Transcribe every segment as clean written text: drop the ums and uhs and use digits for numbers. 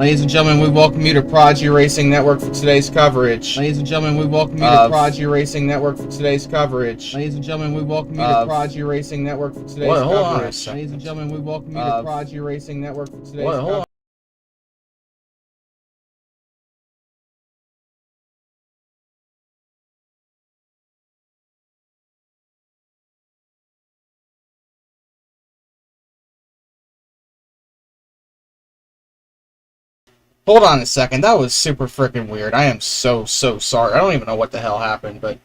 Ladies and gentlemen, we welcome you to Prodigy Racing Network for today's coverage. Ladies and gentlemen, we welcome you to Prodigy Racing Network for today's coverage. Ladies and gentlemen, we welcome you to Prodigy Racing Network for today's coverage. Ladies and gentlemen, we welcome you to Prodigy Racing Network for today's coverage. Hold on a second, that was super freaking weird. I am so sorry. I don't even know what the hell happened, but...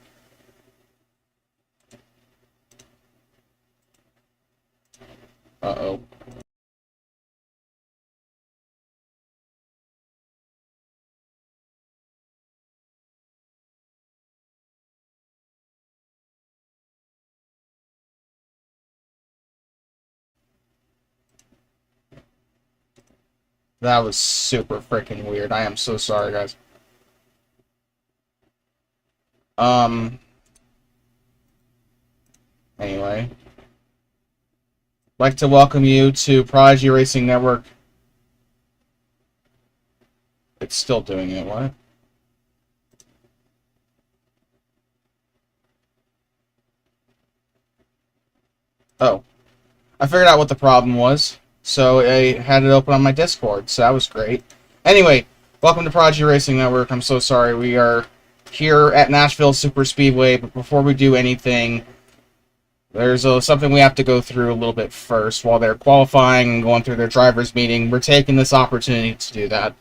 Uh-oh. That was super freaking weird. I am so sorry, guys. Anyway. I'd like to welcome you to Prodigy Racing Network. It's still doing it, what? Oh. I figured out what the problem was. So I had it open on my Discord, so that was great. Anyway, welcome to Prodigy Racing Network. I'm so sorry. We are here at Nashville Super Speedway, but before we do anything, there's something we have to go through a little bit first. While they're qualifying and going through their driver's meeting, we're taking this opportunity to do that.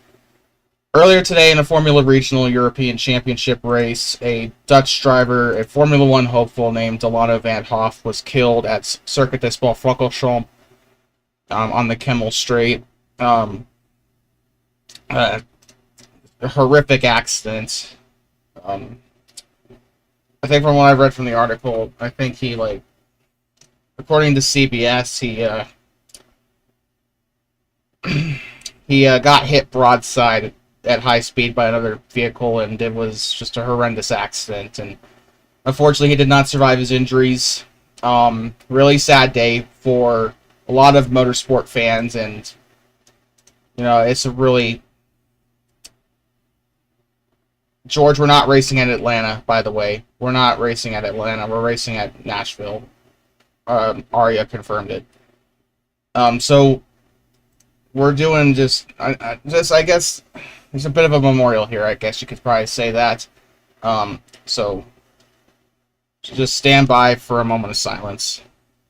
Earlier today in a Formula Regional European Championship race, a Dutch driver, a Formula One hopeful named Delano Van Hoff, was killed at Circuit des Spa-Francorchamps on the Kemmel Straight. A horrific accident. I think from what I've read from the article, I think he, like, according to CBS, he got hit broadside at high speed by another vehicle, and it was just a horrendous accident. And unfortunately, he did not survive his injuries. Really sad day for a lot of motorsport fans, and you know, it's a really... George, we're not racing at Atlanta, by the way. We're not racing at Atlanta. We're racing at Nashville. Arya confirmed it. So we're doing I guess there's a bit of a memorial here. I guess you could probably say that. So just stand by for a moment of silence,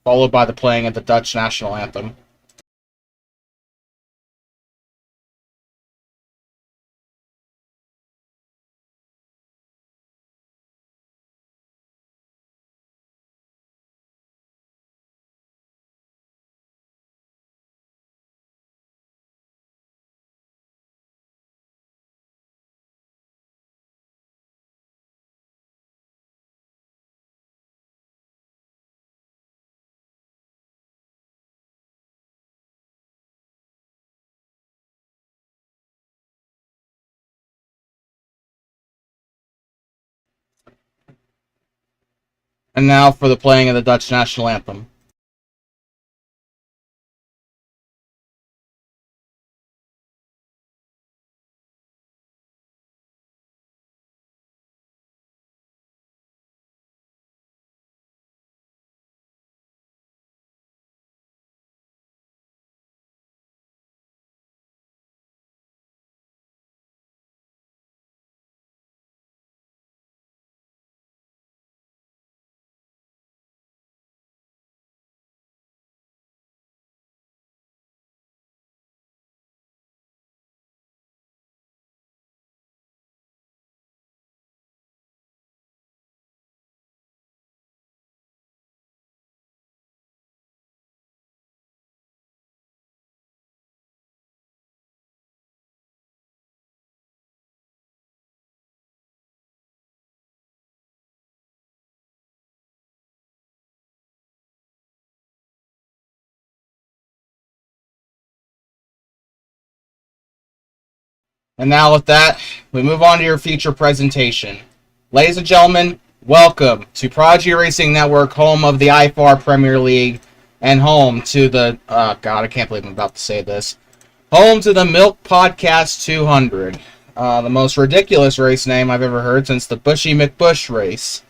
followed by the playing of the Dutch national anthem. And now for the playing of the Dutch national anthem. And now with that, we move on to your feature presentation. Ladies and gentlemen, welcome to Prodigy Racing Network, home of the IFAR Premier League, and home to the... God, I can't believe I'm about to say this. Home to the Milk Podcast 200. The most ridiculous race name I've ever heard since the Bushy McBush race.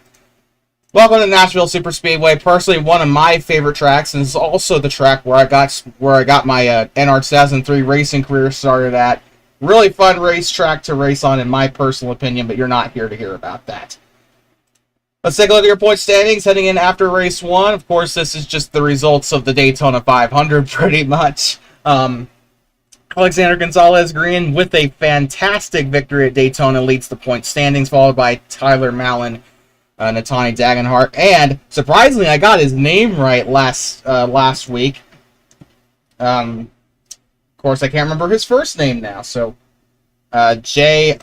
Welcome to Nashville Superspeedway. Personally, one of my favorite tracks, and it's also the track where I got my NR 2003 racing career started at. Really fun racetrack to race on, in my personal opinion, but you're not here to hear about that. Let's take a look at your point standings heading in after race 1. Of course, this is just the results of the Daytona 500, pretty much. Alexander Gonzalez Green, with a fantastic victory at Daytona, leads the point standings, followed by Tyler Mallon, Natani Dagenhart, and surprisingly, I got his name right last week. Of course, I can't remember his first name now, so Lisa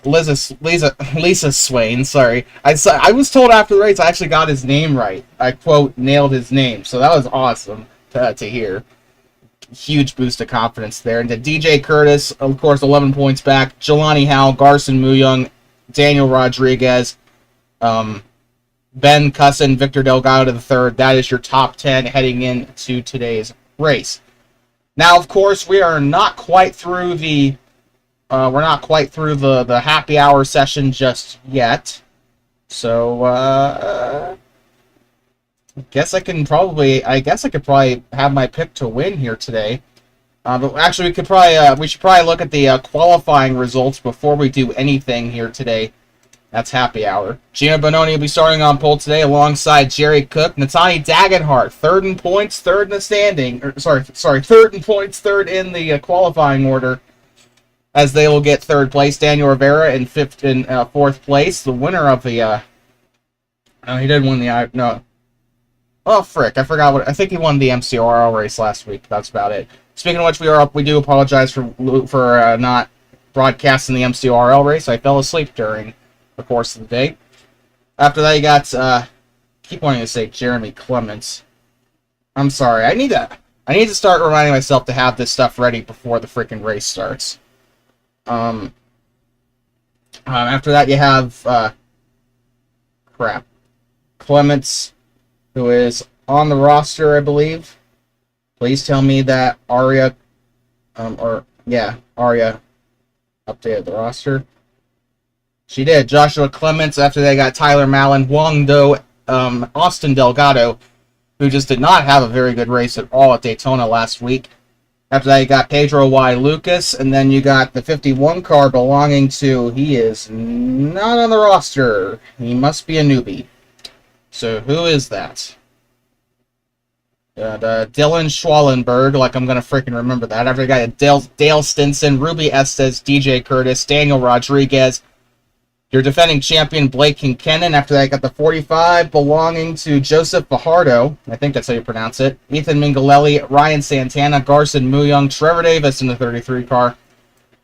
Swain. Sorry, I was told after the race I actually got his name right. I quote nailed his name, so that was awesome to hear. Huge boost of confidence there. And to DJ Curtis, of course, 11 points back. Jelani Howe, Garson Muyung, Daniel Rodriguez, Ben Cusson, Victor Delgado III. That is your top 10 heading into today's race. Now, of course, we are not quite through the the happy hour session just yet. So I guess I could probably have my pick to win here today. But actually, we should probably look at the qualifying results before we do anything here today. That's happy hour. Gino Bononi will be starting on pole today alongside Jerry Cook. Natani Dagenhart, third in points, third in the standing. Third in points, third in the qualifying order, as they will get third place. Daniel Rivera in fourth place. The winner of the he didn't win the no. Oh frick! I forgot I think he won the MCRL race last week. That's about it. Speaking of which, we do apologize for not broadcasting the MCRL race. I fell asleep during the course of the day. After that, you got keep wanting to say Jeremy Clements. I'm sorry. I need to start reminding myself to have this stuff ready before the freaking race starts. After that, you have Clements, who is on the roster, I believe. Please tell me that Arya updated the roster. She did. Joshua Clements. After they got Tyler Mallon, Wong Do, Austin Delgado, who just did not have a very good race at all at Daytona last week. After that, you got Pedro Y. Lucas, and then you got the 51 car belonging to, he is not on the roster. He must be a newbie. So who is that? Dylan Schwallenberg, like I'm going to freaking remember that. After you got Dale Stinson, Ruby Estes, DJ Curtis, Daniel Rodriguez, your defending champion Blake Kincannon. After that, you got the 45 belonging to Joseph Fajardo. I think that's how you pronounce it. Ethan Mingalelli, Ryan Santana, Garson Muyung, Trevor Davis in the 33 car.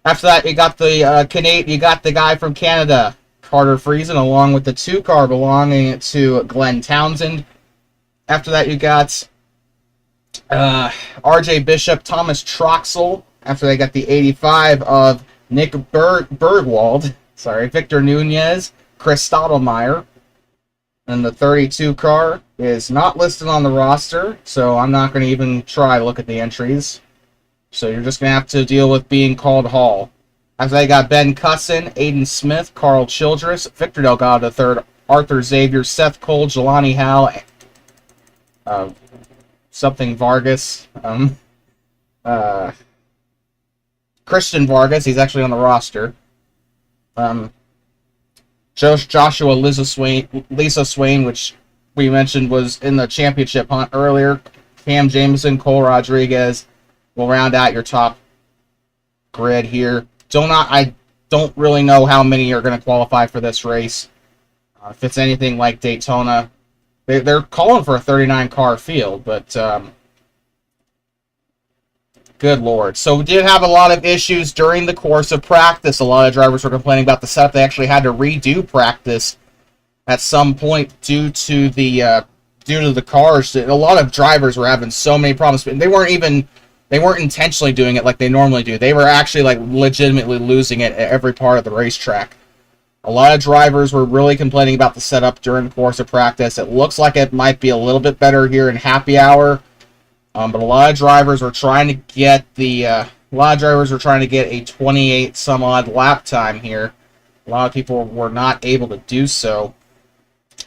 After that, you got the guy from Canada, Carter Friesen, along with the 2 car belonging to Glenn Townsend. After that, you got RJ Bishop, Thomas Troxel. After they got the 85 of Nick Bergwald. Victor Nunez, Chris Stottlemyre. And the 32 car is not listed on the roster, so I'm not going to even try to look at the entries. So you're just going to have to deal with being called Hall. After they got Ben Cusson, Aiden Smith, Carl Childress, Victor Delgado III, Arthur Xavier, Seth Cole, Jelani Howe, something Vargas, Christian Vargas, he's actually on the roster. Joshua Lisa Swain, which we mentioned was in the championship hunt earlier. Cam Jameson, Cole Rodriguez will round out your top grid here. I don't really know how many are going to qualify for this race. If it's anything like Daytona, they're calling for a 39-car field, but good lord. So we did have a lot of issues during the course of practice. A lot of drivers were complaining about the setup. They actually had to redo practice at some point due to the cars. A lot of drivers were having so many problems. They weren't intentionally doing it like they normally do. They were actually like legitimately losing it at every part of the racetrack. A lot of drivers were really complaining about the setup during the course of practice. It looks like it might be a little bit better here in happy hour. But a lot of drivers were trying to get the A lot of drivers were trying to get a 28 some odd lap time here. A lot of people were not able to do so.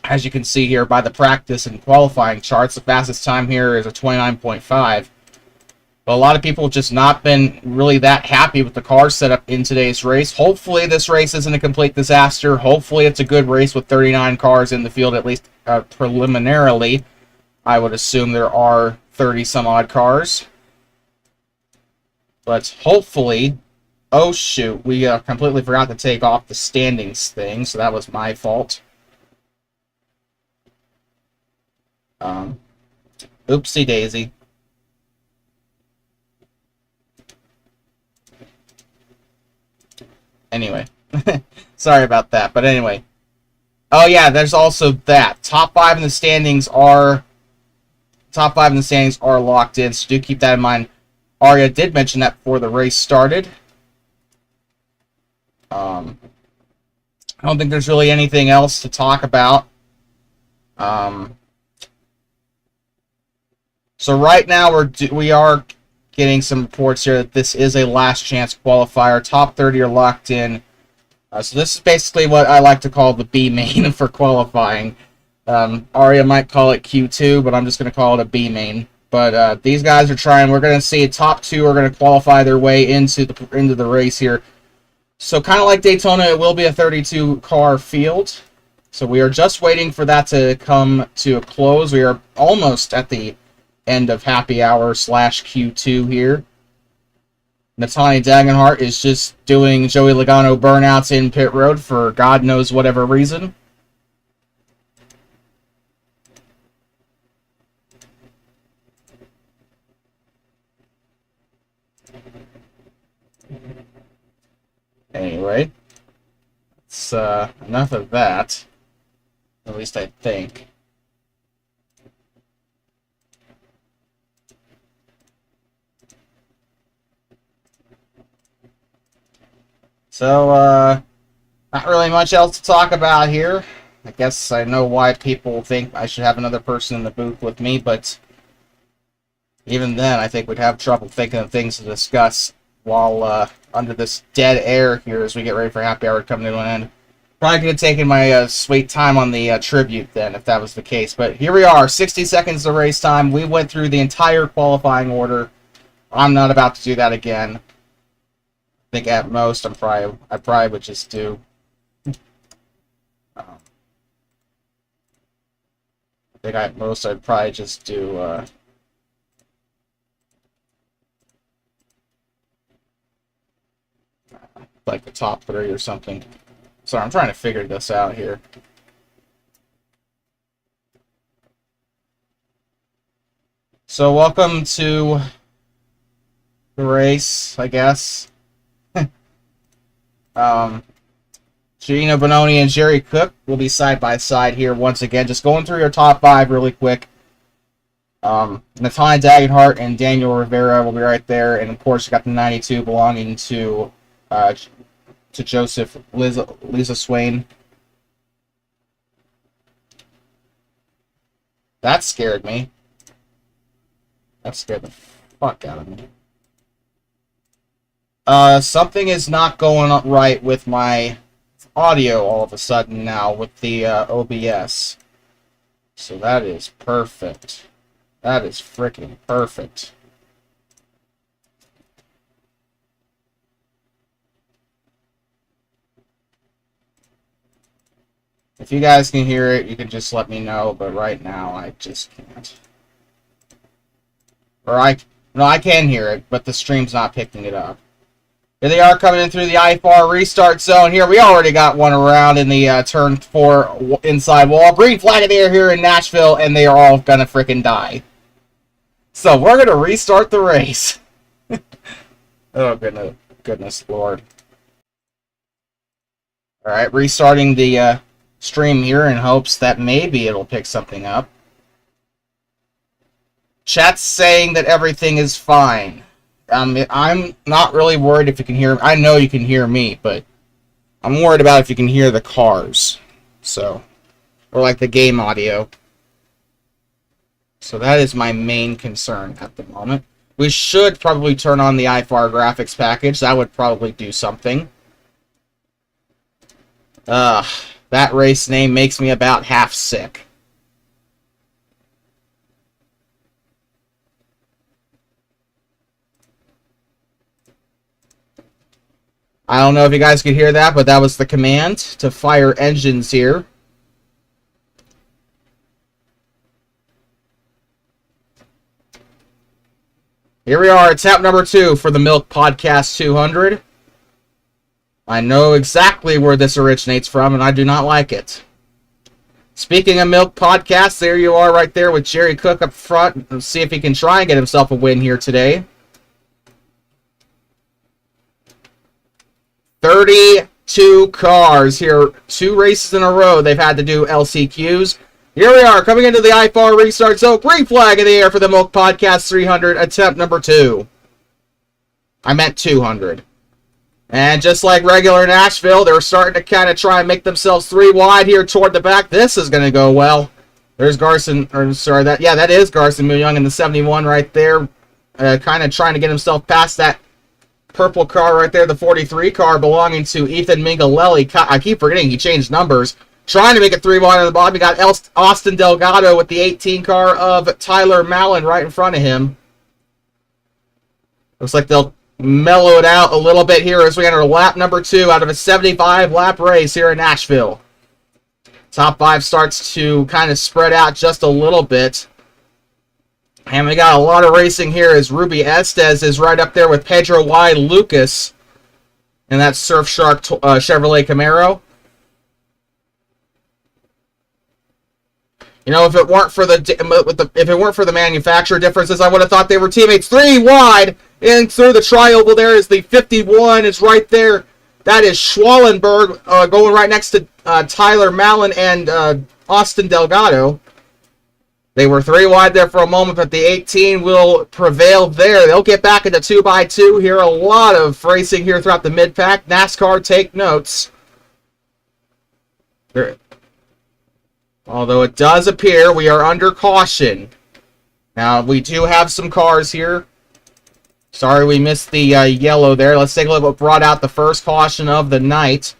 As you can see here by the practice and qualifying charts, the fastest time here is a 29.5. But a lot of people have just not been really that happy with the car setup in today's race. Hopefully this race isn't a complete disaster. Hopefully it's a good race with 39 cars in the field, at least preliminarily. I would assume there are 30 some odd cars. But hopefully... Oh shoot, we completely forgot to take off the standings thing, so that was my fault. Oopsie daisy. Anyway, sorry about that, but anyway. Oh yeah, there's also that. Top 5 in the standings are locked in, so do keep that in mind. Arya did mention that before the race started. I don't think there's really anything else to talk about. So right now we are getting some reports here that this is a last chance qualifier. Top 30 are locked in. So this is basically what I like to call the B main for qualifying. Arya might call it Q2, but I'm just going to call it a B main. But these guys are trying. We're going to see top 2 are going to qualify their way into the race here. So kind of like Daytona, it will be a 32-car field. So we are just waiting for that to come to a close. We are almost at the end of happy hour / Q2 here. Natalia Dagenhart is just doing Joey Logano burnouts in pit road for God knows whatever reason. Anyway, it's enough of that. At least I think. So, not really much else to talk about here. I guess I know why people think I should have another person in the booth with me, but even then, I think we'd have trouble thinking of things to discuss while under this dead air here as we get ready for happy hour coming to an end. Probably could have taken my sweet time on the tribute then, if that was the case. But here we are, 60 seconds of race time. We went through the entire qualifying order. I'm not about to do that again. I think at most I probably would just do I think at most I'd probably just do like the top 3 or something. Sorry, I'm trying to figure this out here. So welcome to the race, I guess. Gino Bononi and Jerry Cook will be side by side here once again. Just going through your top 5 really quick. Natalia Dagenhart and Daniel Rivera will be right there, and of course you got the 92 belonging to Joseph Lisa Swain. That scared me. That scared the fuck out of me. Something is not going right with my audio all of a sudden now with the OBS. So that is perfect. That is freaking perfect. If you guys can hear it, you can just let me know, but right now I just can't. Or no, I can hear it, but the stream's not picking it up. Here they are coming in through the IFAR restart zone. Here we already got one around in the turn 4 inside wall. Green flag in the air here in Nashville, and they are all gonna frickin' die. So we're gonna restart the race. Oh goodness Lord. All right, restarting the stream here in hopes that maybe it'll pick something up. Chat's saying that everything is fine. I'm not really worried if you can hear. I know you can hear me, but I'm worried about if you can hear the cars. So, or like the game audio. So that is my main concern at the moment. We should probably turn on the IFAR graphics package. That would probably do something. That race name makes me about half sick. I don't know if you guys could hear that, but that was the command to fire engines here. Here we are, attempt number 2 for the Milk Podcast 200. I know exactly where this originates from, and I do not like it. Speaking of Milk Podcasts, there you are right there with Jerry Cook up front. Let's see if he can try and get himself a win here today. 32 cars here. 2 races in a row they've had to do LCQs. Here we are, coming into the IFAR restart zone. Green flag in the air for the Milk Podcast 300, attempt number 2. I meant 200. And just like regular Nashville, they're starting to kind of try and make themselves 3 wide here toward the back. This is going to go well. There's Garson, or sorry, that is Garson Muyoung in the 71 right there. Kind of trying to get himself past that purple car right there, the 43 car belonging to Ethan Mingalelli. I keep forgetting he changed numbers. Trying to make it 3 wide on the bottom. We got Austin Delgado with the 18 car of Tyler Mallon right in front of him. Looks like they'll mellow it out a little bit here as we enter lap number 2 out of a 75-lap race here in Nashville. Top 5 starts to kind of spread out just a little bit. And we got a lot of racing here as Ruby Estes is right up there with Pedro Y. Lucas in that Surfshark Chevrolet Camaro. You know, if it weren't for the manufacturer differences, I would have thought they were teammates. 3 wide in through the triangle. There is the 51. It's right there. That is Schwallenberg going right next to Tyler Mallon and Austin Delgado. They were 3 wide there for a moment, but the 18 will prevail there. They'll get back into 2x2 here. A lot of racing here throughout the mid-pack. NASCAR, take notes. Although it does appear we are under caution. Now, we do have some cars here. Sorry we missed the yellow there. Let's take a look at what brought out the first caution of the night.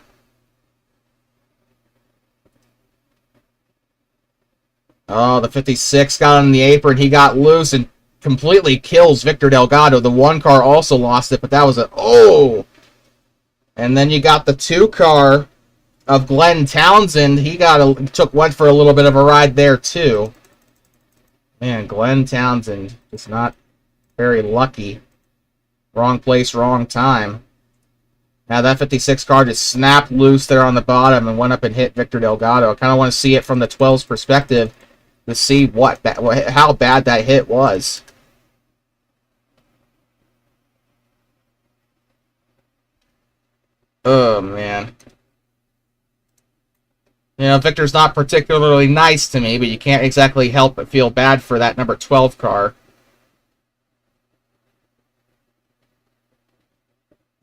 Oh, the 56 got on the apron. He got loose and completely kills Victor Delgado. The 1 car also lost it, but that was a... Oh! And then you got the 2 car of Glenn Townsend. He went for a little bit of a ride there too. Man, Glenn Townsend is not very lucky. Wrong place, wrong time. Now that 56 car just snapped loose there on the bottom and went up and hit Victor Delgado. I kind of want to see it from the 12's perspective to see how bad that hit was. Oh man. You know, Victor's not particularly nice to me, but you can't exactly help but feel bad for that number 12 car.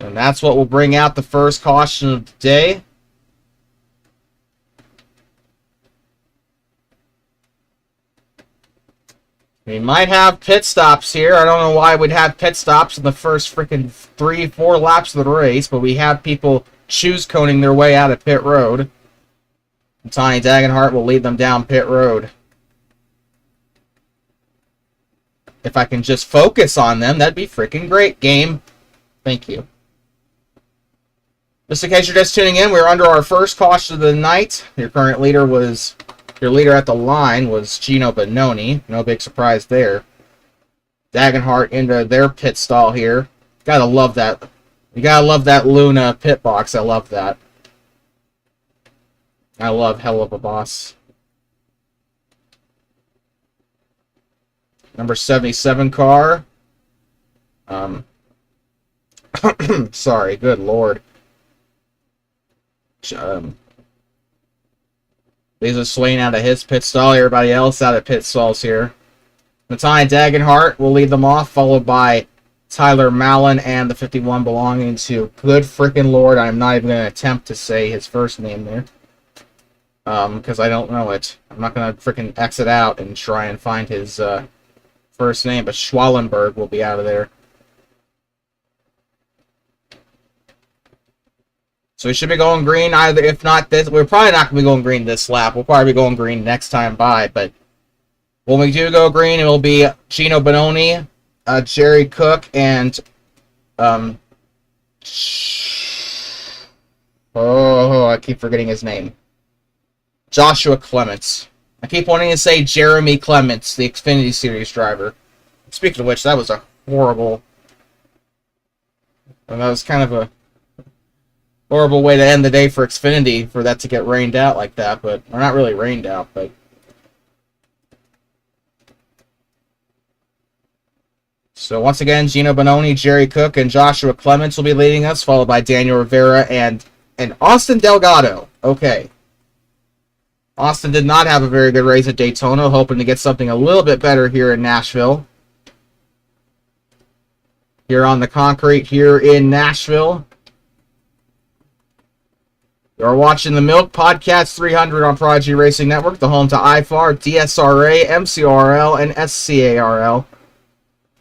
And that's what will bring out the first caution of the day. We might have pit stops here. I don't know why we'd have pit stops in the first freaking 3-4 laps of the race, but we have people choose coning their way out of pit road. And Tony Dagenhart will lead them down pit road. If I can just focus on them, that'd be freaking great, game. Thank you. Just in case you're just tuning in, we're under our first caution of the night. Your leader at the line was Gino Bononi. No big surprise there. Dagenhart into their pit stall here. Gotta love that. You gotta love that Luna pit box. I love that. I love Hell of a Boss. Number 77 car. Sorry, good lord. Lisa Swain out of his pit stall. Everybody else out of pit stalls here. Natalia Dagenhart will lead them off, followed by Tyler Mallon and the 51 belonging to good freaking lord. I'm not even going to attempt to say his first name there. Because I don't know it. I'm not going to freaking exit out and try and find his first name, but Schwallenberg will be out of there. So we should be going green either. If not this, we're probably not going to be going green this lap. We'll probably be going green next time by. But when we do go green, it will be Gino Bononi, Jerry Cook, and oh, I keep forgetting his name. Joshua Clements. I keep wanting to say Jeremy Clements, the Xfinity Series driver. Speaking of which, that was a horrible... And that was kind of a horrible way to end the day for Xfinity, for that to get rained out like that. But, or not really rained out, but... So once again, Gino Bononi, Jerry Cook, and Joshua Clements will be leading us, followed by Daniel Rivera and Austin Delgado. Okay. Austin did not have a very good race at Daytona, hoping to get something a little bit better here in Nashville. Here on the concrete here in Nashville. You're watching the Milk Podcast 300 on Prodigy Racing Network, the home to IFAR, DSRA, MCRL, and SCARL,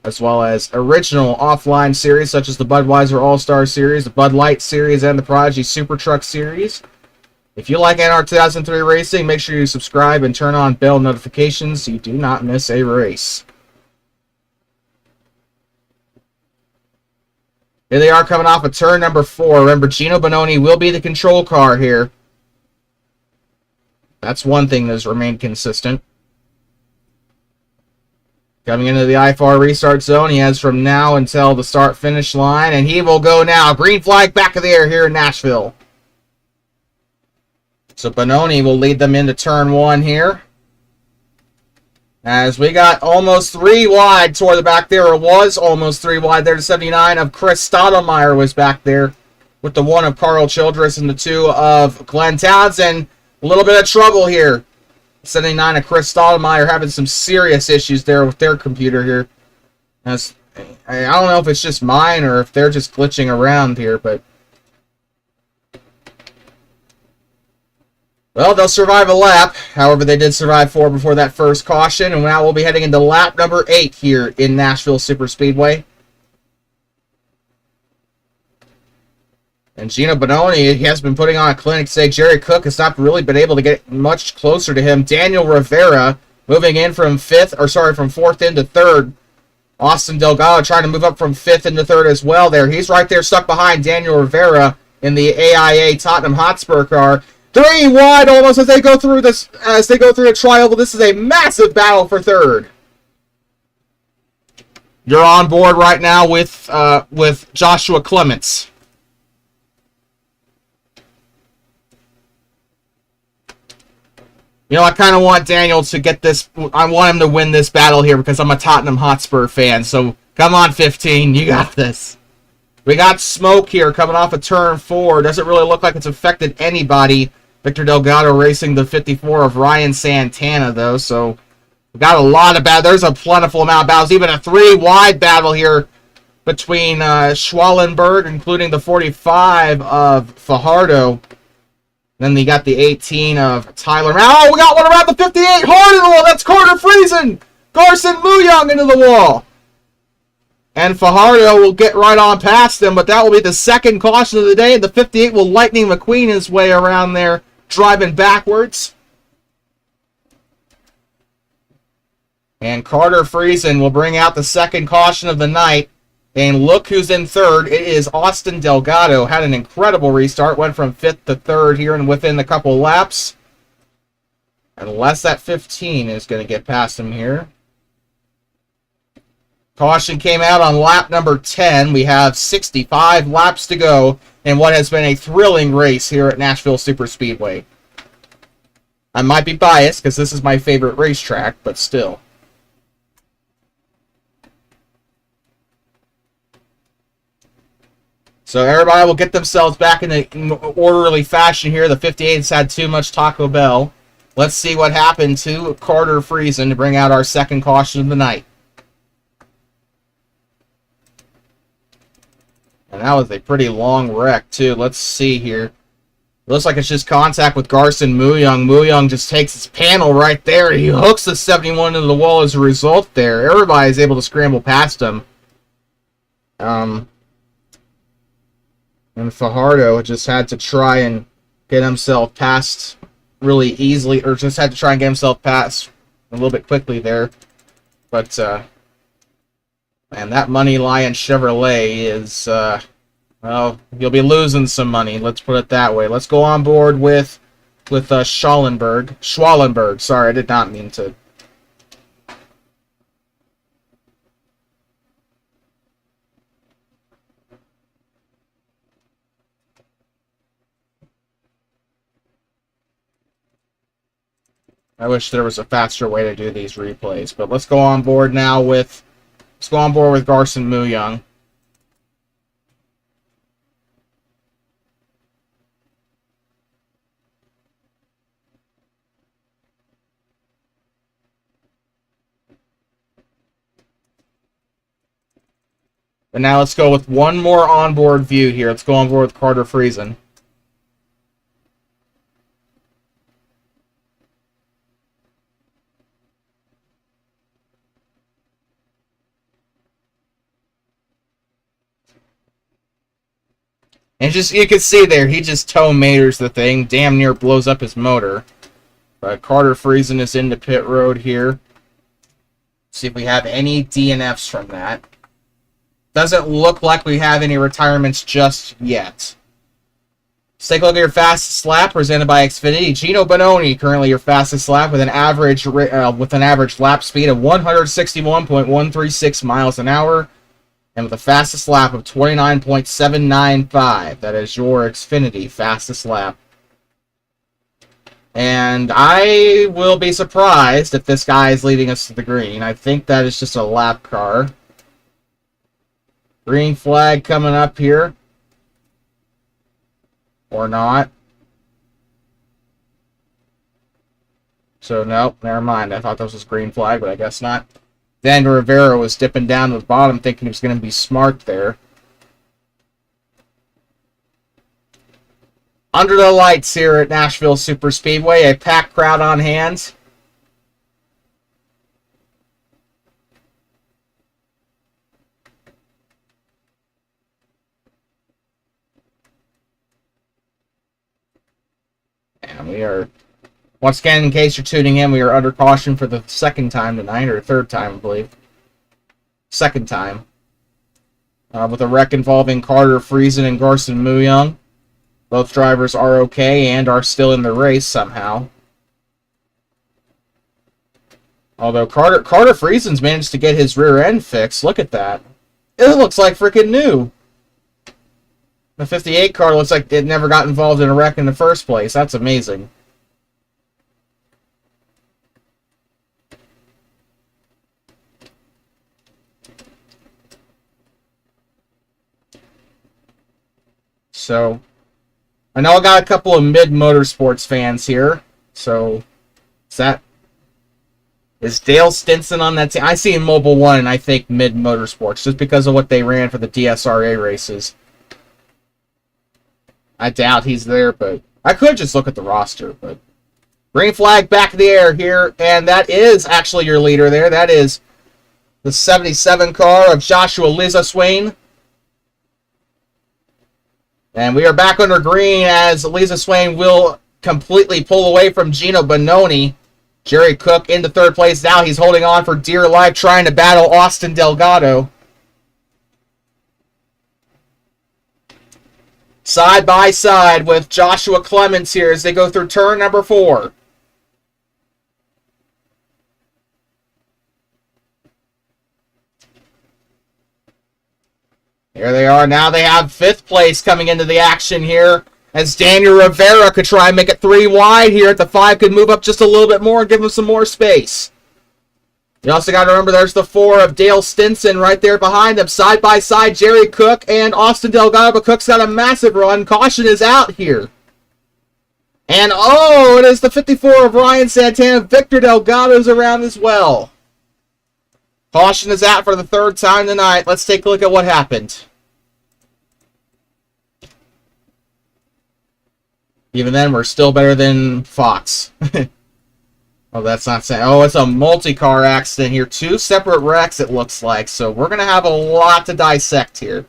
as well as original offline series such as the Budweiser All-Star Series, the Bud Light Series, and the Prodigy Super Truck Series. If you like NR 2003 racing, make sure you subscribe and turn on bell notifications so you do not miss a race. Here they are coming off of turn number 4. Remember, Gino Bononi will be the control car here. That's one thing that has remained consistent. Coming into the IFAR restart zone, he has from now until the start-finish line, and he will go now. Green flag back of the air here in Nashville. So Bononi will lead them into turn 1 here. As we got almost 3 wide toward the back there. It was almost 3 wide there. The 79 of Chris Stottlemyre was back there with the 1 of Carl Childress and the 2 of Glenn Townsend. A little bit of trouble here. 79 of Chris Stottlemyre having some serious issues there with their computer here. As, I don't know if it's just mine or if they're just glitching around here, but... Well, they'll survive a lap. However, they did survive 4 before that first caution. And now we'll be heading into lap number 8 here in Nashville Superspeedway. And Gino Bononi, he has been putting on a clinic today. Jerry Cook has not really been able to get much closer to him. Daniel Rivera moving in from 4th into 3rd. Austin Delgado trying to move up from 5th into 3rd as well there. He's right there stuck behind Daniel Rivera in the AIA Tottenham Hotspur car. 3 wide almost as they go through this, as they go through a trial. This is a massive battle for 3rd. You're on board right now with Joshua Clements. You know, I kind of want Daniel to get this. I want him to win this battle here because I'm a Tottenham Hotspur fan. So come on, 15, you got this. We got smoke here coming off of turn 4. Doesn't really look like it's affected anybody. Victor Delgado racing the 54 of Ryan Santana, though. So we got a lot of battles. There's a plentiful amount of battles. Even a 3-wide battle here between Schwallenberg, including the 45 of Fajardo. Then you got the 18 of Tyler. Oh, we got one around the 58. Hard in the wall. That's Carter Friesen. Garson Muyong into the wall. And Fajardo will get right on past them, but that will be the second caution of the day. The 58 will Lightning McQueen his way around there, driving backwards. And Carter Friesen will bring out the second caution of the night. And look who's in 3rd. It is Austin Delgado. Had an incredible restart. Went from 5th to 3rd here and within a couple laps. Unless that 15 is going to get past him here. Caution came out on lap number 10. We have 65 laps to go in what has been a thrilling race here at Nashville Superspeedway. I might be biased because this is my favorite racetrack, but still. So everybody will get themselves back in an orderly fashion here. The 58's had too much Taco Bell. Let's see what happened to Carter Friesen to bring out our second caution of the night. And that was a pretty long wreck, too. Let's see here. Looks like it's just contact with Garson Muyang. Muyang just takes his panel right there. He hooks the 71 into the wall as a result there. Everybody's able to scramble past him. And Fajardo just had to try and get himself past really easily, or just had to try and get himself past a little bit quickly there. But, man, that Money Lion Chevrolet is, well, you'll be losing some money, let's put it that way. Let's go on board with Schwallenberg. Sorry, I did not mean to. I wish there was a faster way to do these replays, but let's go on board now with Garson Muyang. And now let's go with one more onboard view here. Let's go on board with Carter Friesen. And just, you can see there, he just toe maters the thing, damn near blows up his motor. But Carter Friesen is into pit road here. See if we have any DNFs from that. Doesn't look like we have any retirements just yet. Let's take a look at your fastest lap presented by Xfinity. Gino Bononi, currently your fastest lap with an average lap speed of 161.136 miles an hour. And with a fastest lap of 29.795. That is your Xfinity fastest lap. And I will be surprised if this guy is leading us to the green. I think that is just a lap car. Green flag coming up here. Or not. So, nope, never mind. I thought this was green flag, but I guess not. Dan Rivera was dipping down to the bottom, thinking he was going to be smart there. Under the lights here at Nashville Superspeedway, a packed crowd on hand. And we are, once again, in case you're tuning in, we are under caution for the second time tonight, or third time, I believe. Second time. With a wreck involving Carter Friesen and Garson Muyang. Both drivers are okay and are still in the race somehow. Although Carter Friesen's managed to get his rear end fixed. Look at that. It looks like freaking new. The 58 car looks like it never got involved in a wreck in the first place. That's amazing. So, I know I got a couple of mid-motorsports fans here. So, is Dale Stinson on that team? I see in Mobile 1 and I think mid-motorsports just because of what they ran for the DSRA races. I doubt he's there, but I could just look at the roster. But green flag back in the air here, and that is actually your leader there. That is the 77 car of Joshua Lizaswain. And we are back under green as Lizaswain will completely pull away from Gino Bononi. Jerry Cook into third place. Now he's holding on for dear life, trying to battle Austin Delgado. Side by side with Joshua Clements here as they go through turn number 4. Here they are. Now they have 5th place coming into the action here as Daniel Rivera could try and make it 3 wide here at the 5. Could move up just a little bit more and give him some more space. You also got to remember there's the 4 of Dale Stinson right there behind them. Side by side, Jerry Cook and Austin Delgado. But Cook's got a massive run. Caution is out here. And oh, it is the 54 of Ryan Santana. Victor Delgado's around as well. Caution is out for the 3rd time tonight. Let's take a look at what happened. Even then, we're still better than Fox. Oh, that's not saying... Oh, it's a multi-car accident here. 2 separate wrecks, it looks like. So we're going to have a lot to dissect here.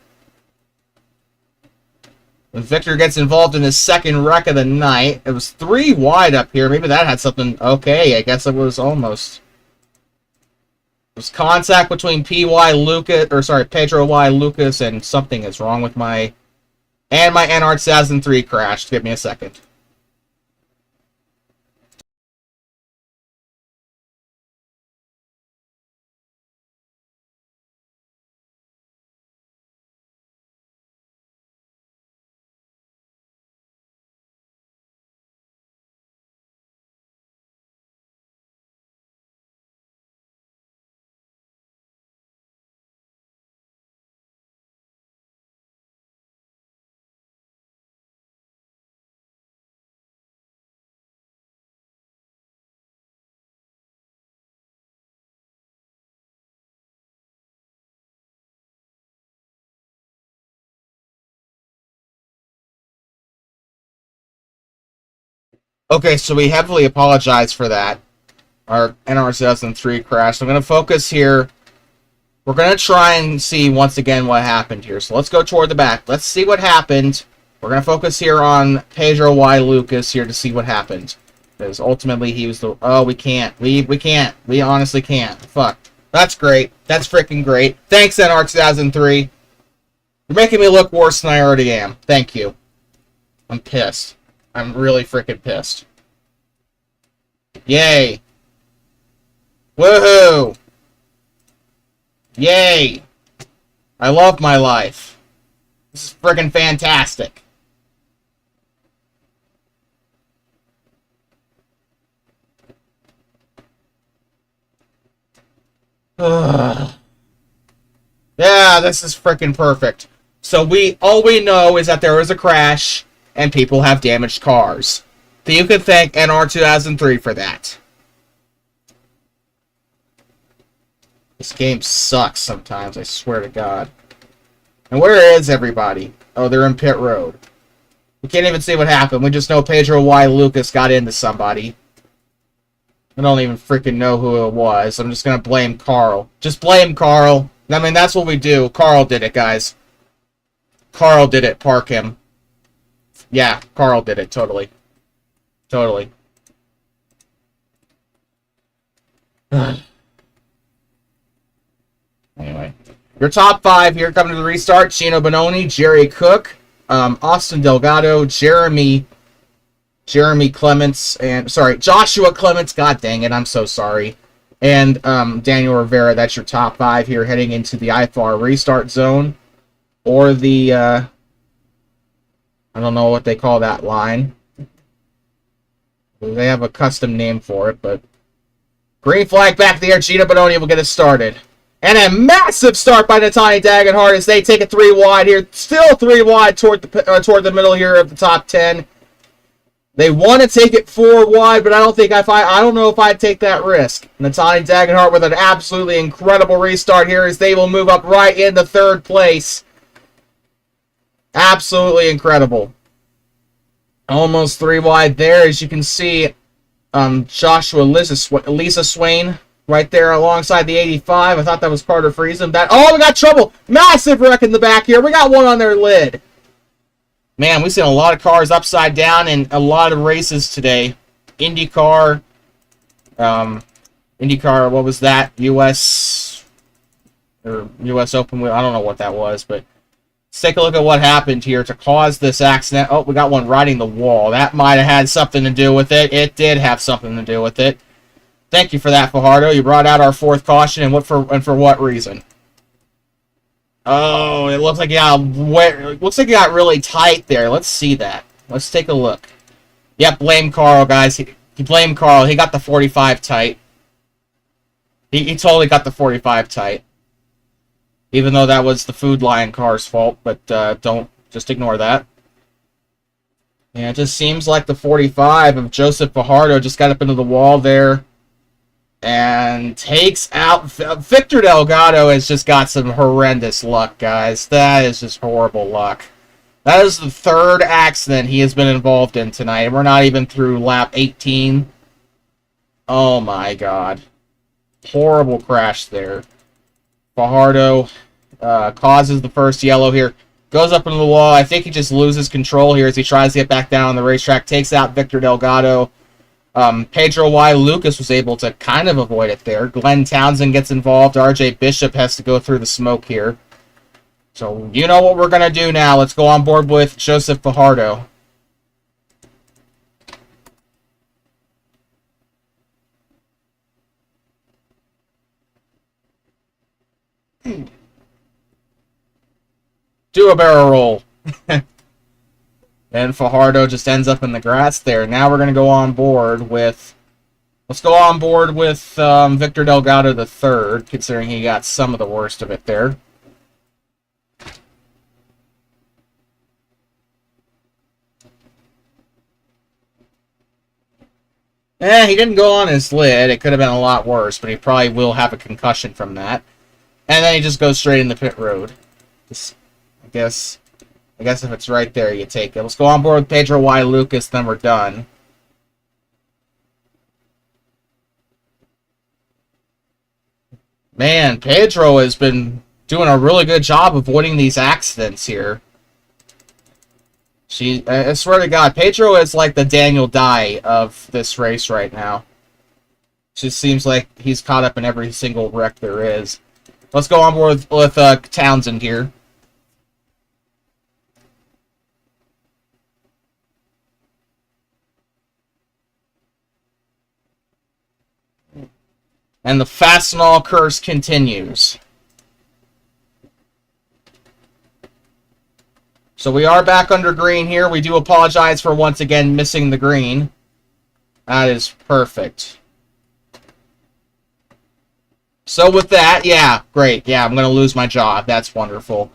When Victor gets involved in his second wreck of the night, it was 3 wide up here. Maybe that had something... Okay, I guess it was almost... It was contact between Pedro Y. Lucas, and something is wrong with my... And my NR 2003 crashed. Give me a second. Okay, so we heavily apologize for that. Our NR 2003 crashed. I'm going to focus here. We're going to try and see once again what happened here. So let's go toward the back. Let's see what happened. We're going to focus here on Pedro Y. Lucas here to see what happened. Because ultimately he was the... Oh, we can't. We can't. We honestly can't. Fuck. That's great. That's freaking great. Thanks, NR 2003. You're making me look worse than I already am. Thank you. I'm pissed. I'm really freaking pissed. Yay. Woohoo! Yay! I love my life. This is friggin' fantastic. Ugh. Yeah, this is frickin' perfect. So all we know is that there was a crash and people have damaged cars. So you can thank NR 2003 for that. This game sucks sometimes, I swear to God. And where is everybody? Oh, they're in pit road. We can't even see what happened. We just know Pedro Y. Lucas got into somebody. I don't even freaking know who it was. I'm just going to blame Carl. Just blame Carl. I mean, that's what we do. Carl did it, guys. Carl did it. Park him. Yeah, Carl did it. Totally. Totally. Anyway. Your top 5 here coming to the restart. Chino Bononi, Jerry Cook, Austin Delgado, Jeremy Clements, and Joshua Clements. God dang it, I'm so sorry. And Daniel Rivera. That's your top 5 here heading into the IFAR restart zone, or the I don't know what they call that line. They have a custom name for it, but green flag back there. Chino Bononi will get us started. And a massive start by Natani Dagenhart as they take it 3 wide here. Still 3 wide toward the middle here of the top 10. They want to take it 4 wide, but I don't know if I'd take that risk. Natani Dagenhart with an absolutely incredible restart here as they will move up right into 3rd place. Absolutely incredible. Almost 3 wide there, as you can see. Lisa Swain right there alongside the 85. I thought that was Carter Friesen. Oh, we got trouble. Massive wreck in the back here. We got one on their lid. Man, we've seen a lot of cars upside down in a lot of races today. IndyCar, what was that? US Open. I don't know what that was, but let's take a look at what happened here to cause this accident. Oh, we got one riding the wall. That might have had something to do with it. It did have something to do with it. Thank you for that, Fajardo. You brought out our 4th caution, and for what reason? Oh, it looks like it got really tight there. Let's see that. Let's take a look. Yep, blame Carl, guys. He blamed Carl. He got the 45 tight. He totally got the 45 tight. Even though that was the Food Lion car's fault, but don't just ignore that. Yeah, it just seems like the 45 of Joseph Fajardo just got up into the wall there. And takes out... Victor Delgado has just got some horrendous luck, guys. That is just horrible luck. That is the third accident he has been involved in tonight, and we're not even through lap 18. Oh my god. Horrible crash there. Fajardo causes the first yellow here. Goes up into the wall. I think he just loses control here as he tries to get back down on the racetrack. Takes out Victor Delgado. Pedro Y. Lucas was able to kind of avoid it there. Glenn Townsend gets involved. RJ Bishop has to go through the smoke here. So you know what we're going to do now. Let's go on board with Joseph Fajardo. Do a barrel roll. And Fajardo just ends up in the grass there. Now we're going to go on board with... Let's go on board with Victor Delgado III, considering he got some of the worst of it there. He didn't go on his lid. It could have been a lot worse, but he probably will have a concussion from that. And then he just goes straight in the pit road. I guess if it's right there, you take it. Let's go on board with Pedro Y. Lucas, then we're done. Man, Pedro has been doing a really good job avoiding these accidents here. I swear to God, Pedro is like the Daniel Dye of this race right now. Just seems like he's caught up in every single wreck there is. Let's go on board with Townsend here. And the Fastenal curse continues. So we are back under green here. We do apologize for once again missing the green. That is perfect. So with that, yeah, great. Yeah, I'm going to lose my job. That's wonderful.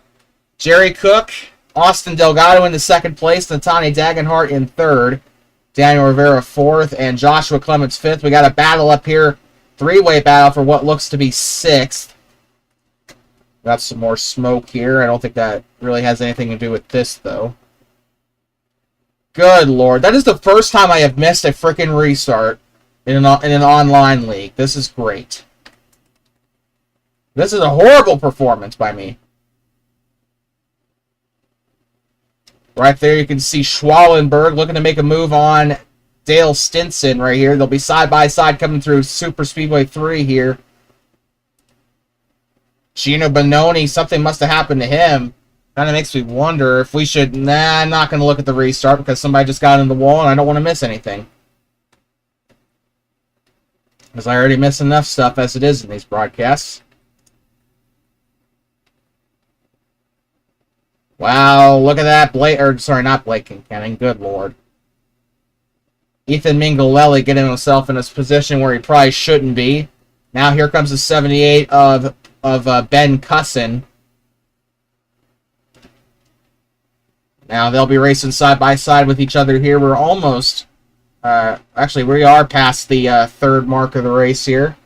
Jerry Cook, Austin Delgado in the second place, Natani Dagenhart in third, Daniel Rivera fourth, and Joshua Clements fifth. We got a battle up here. Three-way battle for what looks to be sixth. Got some more smoke here. I don't think that really has anything to do with this, though. Good lord. That is the first time I have missed a frickin' restart in an online league. This is great. This is a horrible performance by me. Right there you can see Schwallenberg looking to make a move on Dale Stinson right here. They'll be side by side coming through Super Speedway 3 here. Gino Bononi, something must have happened to him. Kind of makes me wonder if we should... Nah, I'm not going to look at the restart because somebody just got in the wall and I don't want to miss anything. Because I already miss enough stuff as it is in these broadcasts. Wow, look at that. Sorry, not Blake Kincannon. Good lord. Ethan Mingalelli getting himself in a position where he probably shouldn't be. Now here comes the 78 of Ben Cussin. Now they'll be racing side by side with each other here. We're almost... actually, we are past the third mark of the race here.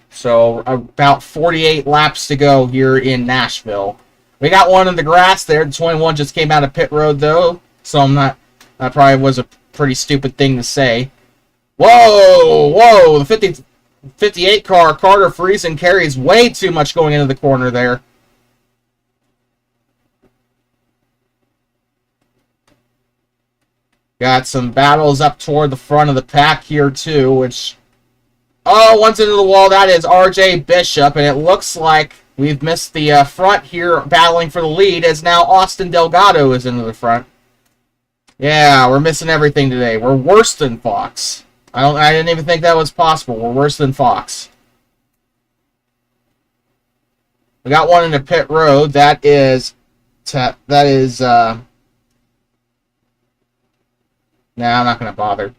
So about 48 laps to go here in Nashville. We got one in the grass there. The 21 just came out of pit road, though. So I'm not... That probably was a pretty stupid thing to say. Whoa! Whoa! The 58 car, Carter Friesen, carries way too much going into the corner there. Got some battles up toward the front of the pack here, too, which... Oh, one's into the wall. That is RJ Bishop, and it looks like we've missed the front here battling for the lead, as now Austin Delgado is into the front. Yeah, we're missing everything today. We're worse than Fox. I didn't even think that was possible. We're worse than Fox. We got one into pit road. That is... Nah, I'm not going to bother.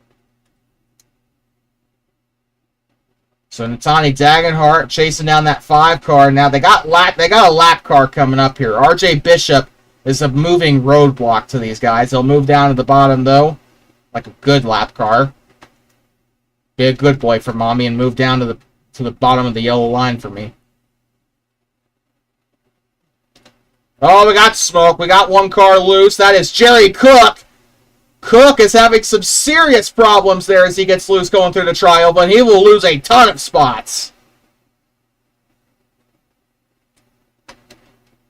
So Natani Dagenhart chasing down that 5 car. Now they got a lap car coming up here. RJ Bishop is a moving roadblock to these guys. They'll move down to the bottom though, like a good lap car. Be a good boy for mommy and move down to the bottom of the yellow line for me. Oh, we got smoke. We got one car loose. That is Jerry Cook. Cook is having some serious problems there as he gets loose going through the trial, but he will lose a ton of spots.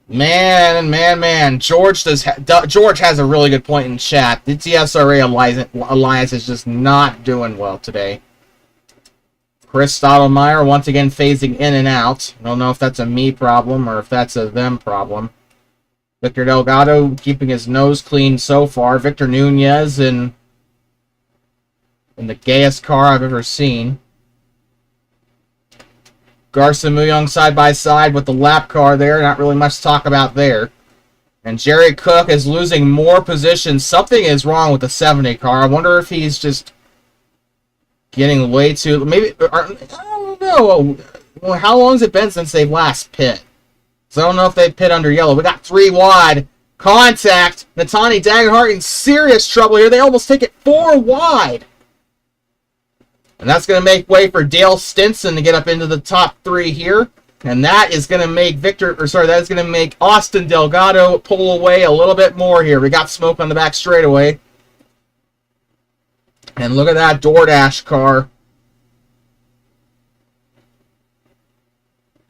Man. George has a really good point in chat. The TSRA Alliance is just not doing well today. Chris Stottlemyre once again phasing in and out. I don't know if that's a me problem or if that's a them problem. Victor Delgado keeping his nose clean so far. Victor Nunez in the gayest car I've ever seen. Garza Muyong side by side with the lap car there. Not really much to talk about there. And Jerry Cook is losing more positions. Something is wrong with the 70 car. I wonder if he's just getting way too... Maybe... I don't know. Well, how long has it been since they've last pit? So I don't know if they pit under yellow. We got 3 wide. Contact. Natani Dagenhart in serious trouble here. They almost take it 4 wide. And that's going to make way for Dale Stinson to get up into the top 3 here. And that is going to make Austin Delgado pull away a little bit more here. We got smoke on the back straightaway. And look at that DoorDash car.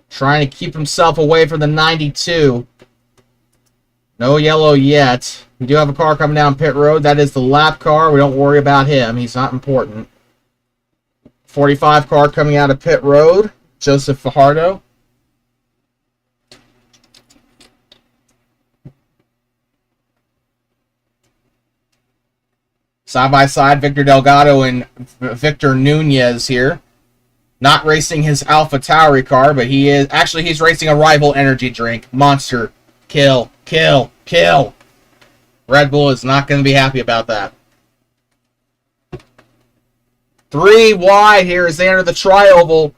Trying to keep himself away from the 92. No yellow yet. We do have a car coming down pit road. That is the lap car. We don't worry about him. He's not important. 45 car coming out of pit road. Joseph Fajardo. Side by side, Victor Delgado and Victor Nunez here. Not racing his Alpha Tauri car, but he's racing a rival energy drink. Monster. Kill. Kill. Kill. Red Bull is not going to be happy about that. 3 wide here as they enter the trioval.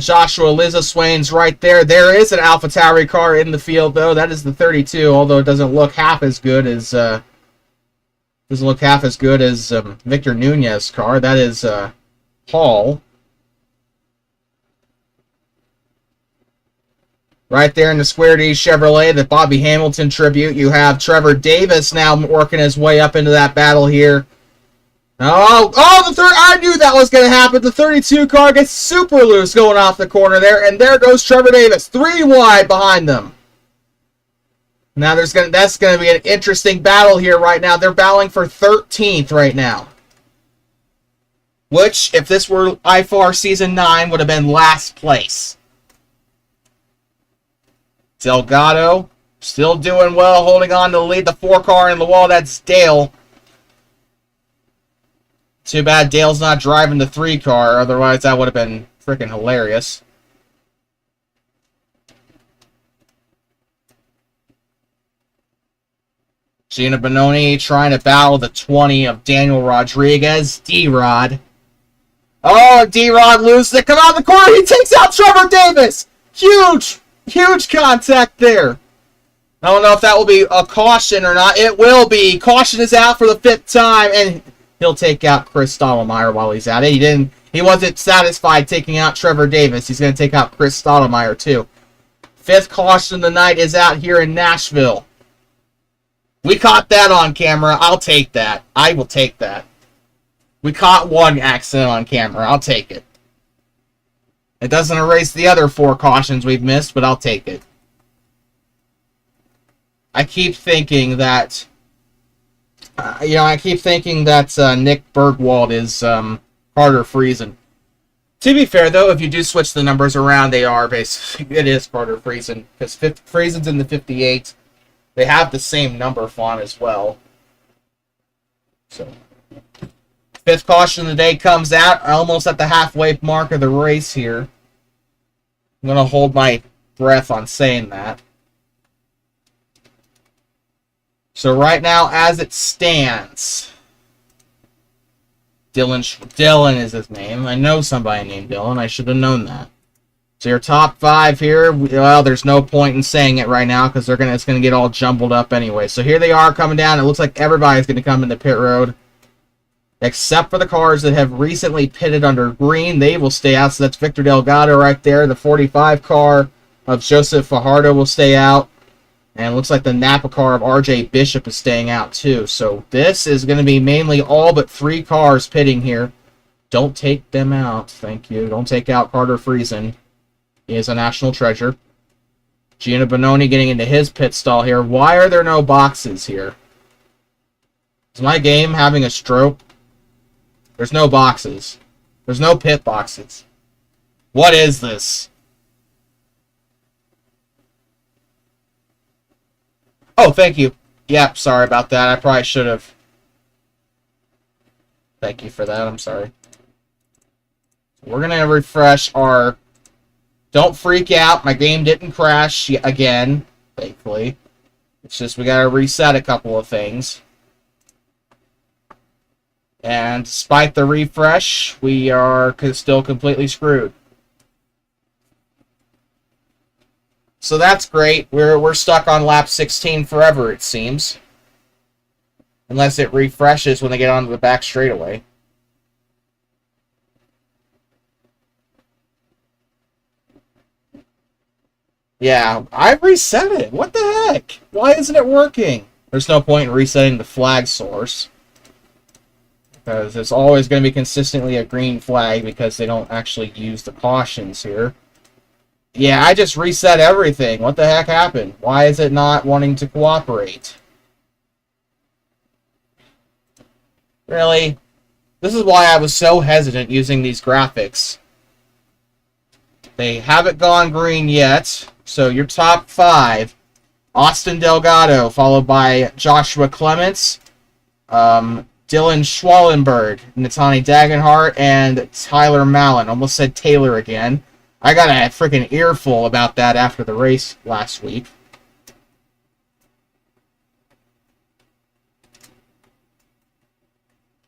Joshua Liza Swain's right there. There is an Alpha Tauri car in the field, though. That is the 32, although it doesn't look half as good as Victor Nunez's car. That is Hall. Right there in the Square D Chevrolet, the Bobby Hamilton tribute. You have Trevor Davis now working his way up into that battle here. I knew that was going to happen. The 32 car gets super loose going off the corner there, and there goes Trevor Davis, 3 wide behind them. Now that's going to be an interesting battle here right now. They're battling for 13th right now, which, if this were IFAR Season 9, would have been last place. Delgado still doing well, holding on to lead the 4 car in the wall. That's Dale. Too bad Dale's not driving the 3 car, otherwise that would have been freaking hilarious. Gina Bononi trying to battle the 20 of Daniel Rodriguez. D-Rod. Oh, D-Rod loses it. Come out of the corner. He takes out Trevor Davis. Huge contact there. I don't know if that will be a caution or not. It will be. Caution is out for the 5th time, and he'll take out Chris Stottlemyre while he's at it. He wasn't satisfied taking out Trevor Davis. He's going to take out Chris Stottlemyre too. 5th caution of the night is out here in Nashville. We caught that on camera. I'll take that. I will take that. We caught 1 accident on camera. I'll take it. It doesn't erase the other 4 cautions we've missed, but I'll take it. I keep thinking that Nick Bergwald is Carter Friesen. To be fair, though, if you do switch the numbers around, it is Carter Friesen, because Friesen's in the 58. They have the same number font as well. So, 5th caution of the day comes out, almost at the halfway mark of the race here. I'm going to hold my breath on saying that. So right now, as it stands, Dylan is his name. I know somebody named Dylan. I should have known that. So your top 5 here, well, there's no point in saying it right now because it's going to get all jumbled up anyway. So here they are coming down. It looks like everybody's going to come into pit road, except for the cars that have recently pitted under green. They will stay out. So that's Victor Delgado right there, the 45 car. of Joseph Fajardo will stay out. And it looks like the Napa car of RJ Bishop is staying out too. So this is going to be mainly all but 3 cars pitting here. Don't take them out. Thank you. Don't take out Carter Friesen. He is a national treasure. Gino Bononi getting into his pit stall here. Why are there no boxes here? Is my game having a stroke? There's no boxes. There's no pit boxes. What is this? Oh, thank you. Yep, sorry about that. I probably should have. Thank you for that. I'm sorry. We're going to refresh our... Don't freak out. My game didn't crash again, thankfully. It's just we got to reset a couple of things. And despite the refresh, we are still completely screwed. So that's great. We're stuck on lap 16 forever, it seems. Unless it refreshes when they get onto the back straightaway. Yeah, I reset it. What the heck? Why isn't it working? There's no point in resetting the flag source. Because it's always going to be consistently a green flag because they don't actually use the cautions here. Yeah, I just reset everything. What the heck happened? Why is it not wanting to cooperate? Really? This is why I was so hesitant using these graphics. They haven't gone green yet. So your top 5. Austin Delgado, followed by Joshua Clements, Dylan Schwallenberg, Natani Dagenhart, and Tyler Mallon. Almost said Taylor again. I got a freaking earful about that after the race last week.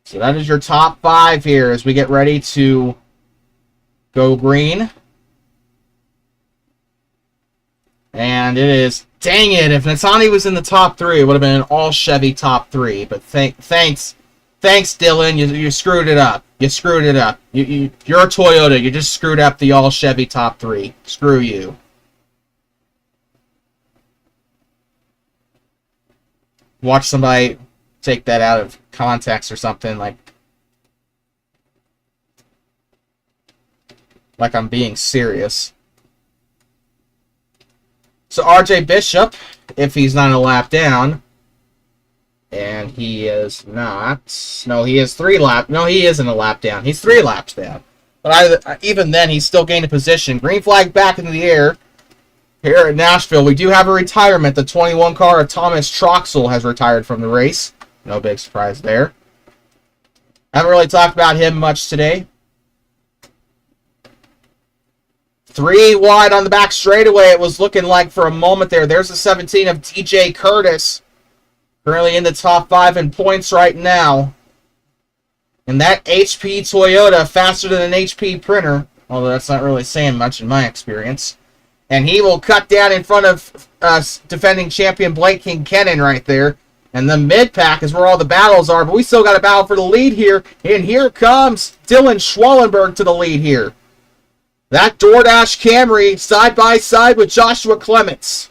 So that is your top 5 here as we get ready to go green. And it is, dang it, if Natani was in the top 3, it would have been an all-Chevy top 3. But thanks, Dylan, you screwed it up. You screwed it up. You're a Toyota. You just screwed up the all-Chevy top 3. Screw you. Watch somebody take that out of context or something, like I'm being serious. So RJ Bishop, if he's not a lap down, and he is not. No, he is 3 laps. No, he isn't a lap down. He's 3 laps down. But even then, he's still gaining position. Green flag back into the air. Here at Nashville, we do have a retirement. The 21 car of Thomas Troxel has retired from the race. No big surprise there. Haven't really talked about him much today. 3 wide on the back straightaway, it was looking like for a moment there. There's the 17 of DJ Curtis. Currently in the top 5 in points right now. And that HP Toyota, faster than an HP printer. Although that's not really saying much in my experience. And he will cut down in front of defending champion Blake Kincannon right there. And the mid-pack is where all the battles are. But we still got a battle for the lead here. And here comes Dylan Schwallenberg to the lead here. That DoorDash Camry side by side with Joshua Clements.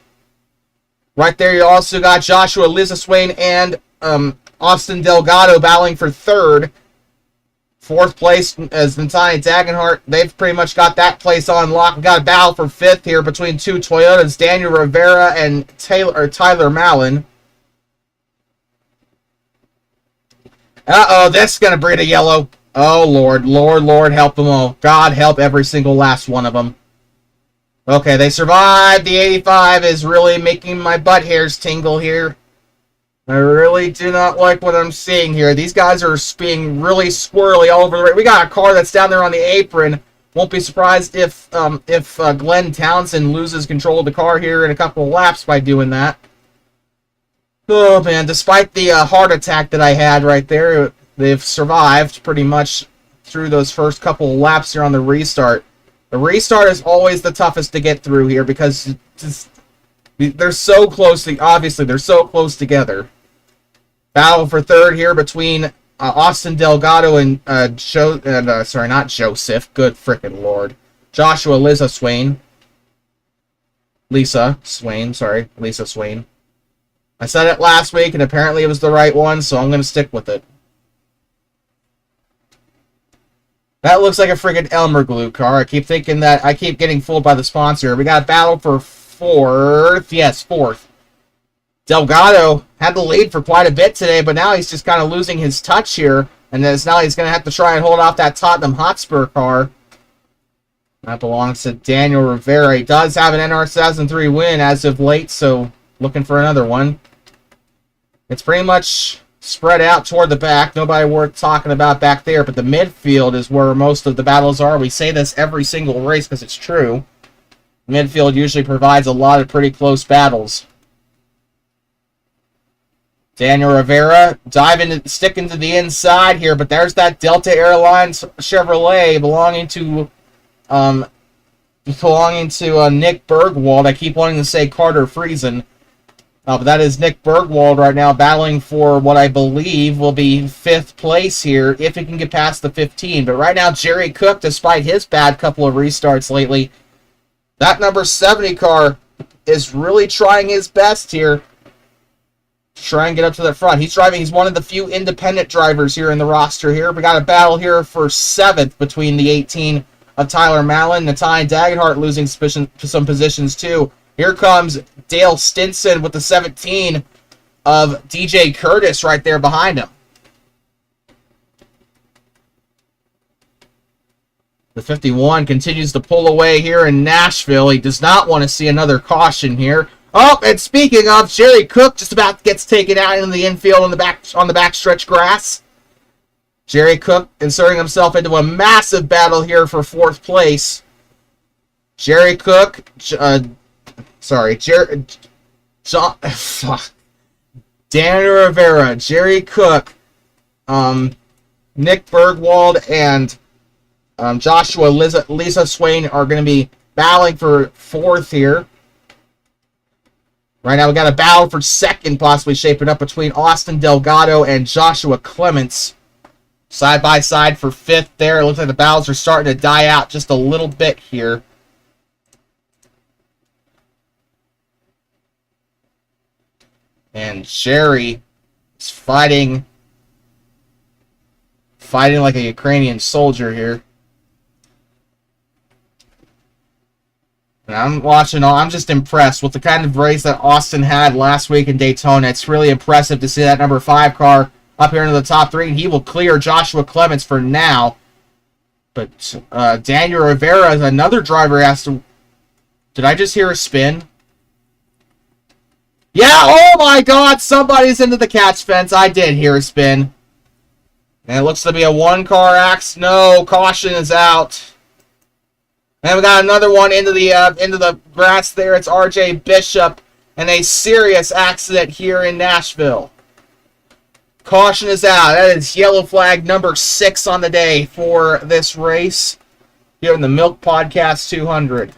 Right there, you also got Joshua Lizaswain and Austin Delgado battling for 3rd. 4th place as Natani Dagenhart. They've pretty much got that place on lock. We got a battle for 5th here between 2 Toyotas, Daniel Rivera and Tyler Mallon. Uh-oh, that's going to breed a yellow. Oh, Lord, help them all. God help every single last one of them. Okay, they survived. The 85 is really making my butt hairs tingle here. I really do not like what I'm seeing here. These guys are being really squirrely all over the race. We got a car that's down there on the apron. Won't be surprised if Glenn Townsend loses control of the car here in a couple of laps by doing that. Oh, man, despite the heart attack that I had right there, they've survived pretty much through those first couple of laps here on the restart. The restart is always the toughest to get through here because they're so close. Obviously, they're so close together. Battle for 3rd here between Austin Delgado and sorry, not Joseph. Good frickin' Lord. Joshua Lizaswain. Lisa Swain. Sorry, Lisa Swain. I said it last week, and apparently it was the right one, so I'm going to stick with it. That looks like a friggin' Elmer Glue car. I keep thinking that I keep getting fooled by the sponsor. We got a battle for 4th. Yes, 4th. Delgado had the lead for quite a bit today, but now he's just kind of losing his touch here. And now he's going to have to try and hold off that Tottenham Hotspur car. That belongs to Daniel Rivera. He does have an NR 2003 win as of late, so looking for another one. It's pretty much spread out toward the back. Nobody worth talking about back there, but the midfield is where most of the battles are. We say this every single race because it's true. Midfield usually provides a lot of pretty close battles. Daniel Rivera sticking to the inside here, but there's that Delta Airlines Chevrolet belonging to Nick Bergwald. I keep wanting to say Carter Friesen. But that is Nick Bergwald right now battling for what I believe will be 5th place here if he can get past the 15. But right now, Jerry Cook, despite his bad couple of restarts lately, that number 70 car is really trying his best here to try and get up to the front. He's one of the few independent drivers here in the roster here. We got a battle here for 7th between the 18 of Tyler Mallon. Natalia Dagenhart losing some positions too. Here comes Dale Stinson with the 17 of DJ Curtis right there behind him. The 51 continues to pull away here in Nashville. He does not want to see another caution here. Oh, and speaking of, Jerry Cook just about gets taken out in the infield on the backstretch grass. Jerry Cook inserting himself into a massive battle here for 4th place. Jerry Cook, Daniel Rivera, Jerry Cook, Nick Bergwald, and Joshua Lisa Swain are going to be battling for 4th here. Right now we got a battle for 2nd possibly shaping up between Austin Delgado and Joshua Clements. Side by side for 5th there. It looks like the battles are starting to die out just a little bit here. And Jerry is fighting like a Ukrainian soldier here. And I'm just impressed with the kind of race that Austin had last week in Daytona. It's really impressive to see that number 5 car up here into the top 3, and he will clear Joshua Clements for now. But Daniel Rivera is another driver has to... Did I just hear a spin? Yeah, oh my god, somebody's into the catch fence. I did hear a spin. And it looks to be a 1-car accident. No, caution is out. And we got another one into the grass there. It's RJ Bishop, and a serious accident here in Nashville. Caution is out. That is yellow flag number 6 on the day for this race here in the Milk Podcast 200.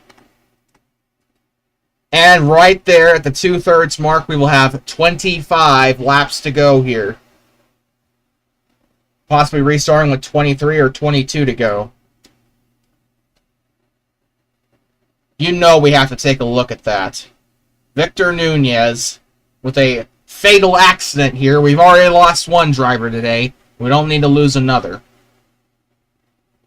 And right there at the 2/3 mark, we will have 25 laps to go here. Possibly restarting with 23 or 22 to go. You know we have to take a look at that. Victor Nunez with a fatal accident here. We've already lost 1 driver today. We don't need to lose another.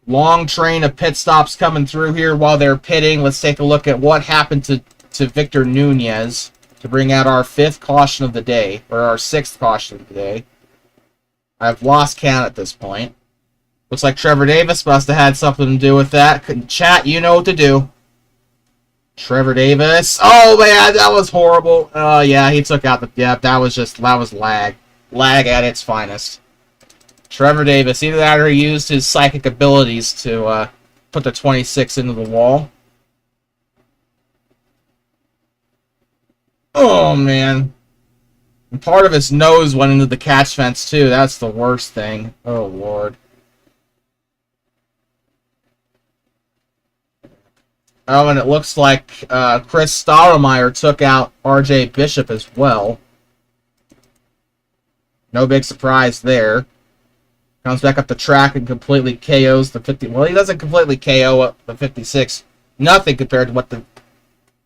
Long train of pit stops coming through here while they're pitting. Let's take a look at what happened to Victor Nunez to bring out our 5th caution of the day, or our 6th caution of the day. I've lost count at this point. Looks like Trevor Davis must have had something to do with that. Chat, you know what to do. Trevor Davis. Oh man, that was horrible. Oh yeah, he took out the... Yeah, that was lag. Lag at its finest. Trevor Davis, either that or he used his psychic abilities to put the 26 into the wall. Oh man. And part of his nose went into the catch fence too. That's the worst thing. Oh lord. Oh, and it looks like Chris Stottlemyre took out RJ Bishop as well. No big surprise there. Comes back up the track and completely KOs the 50. Well, he doesn't completely KO up the 56. Nothing compared to what the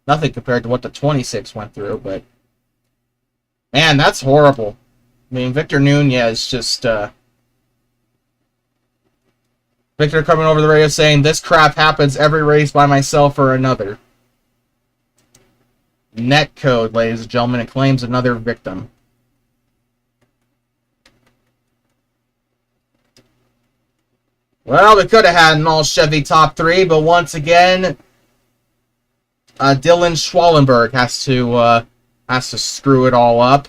Nothing compared to what the 26 went through, but man, that's horrible. I mean, Victor Nunez just Victor coming over the radio saying, "This crap happens every race by myself or another." Netcode, ladies and gentlemen, it claims another victim. Well, we could have had an all-Chevy top 3, but once again, Dylan Schwallenberg has to screw it all up.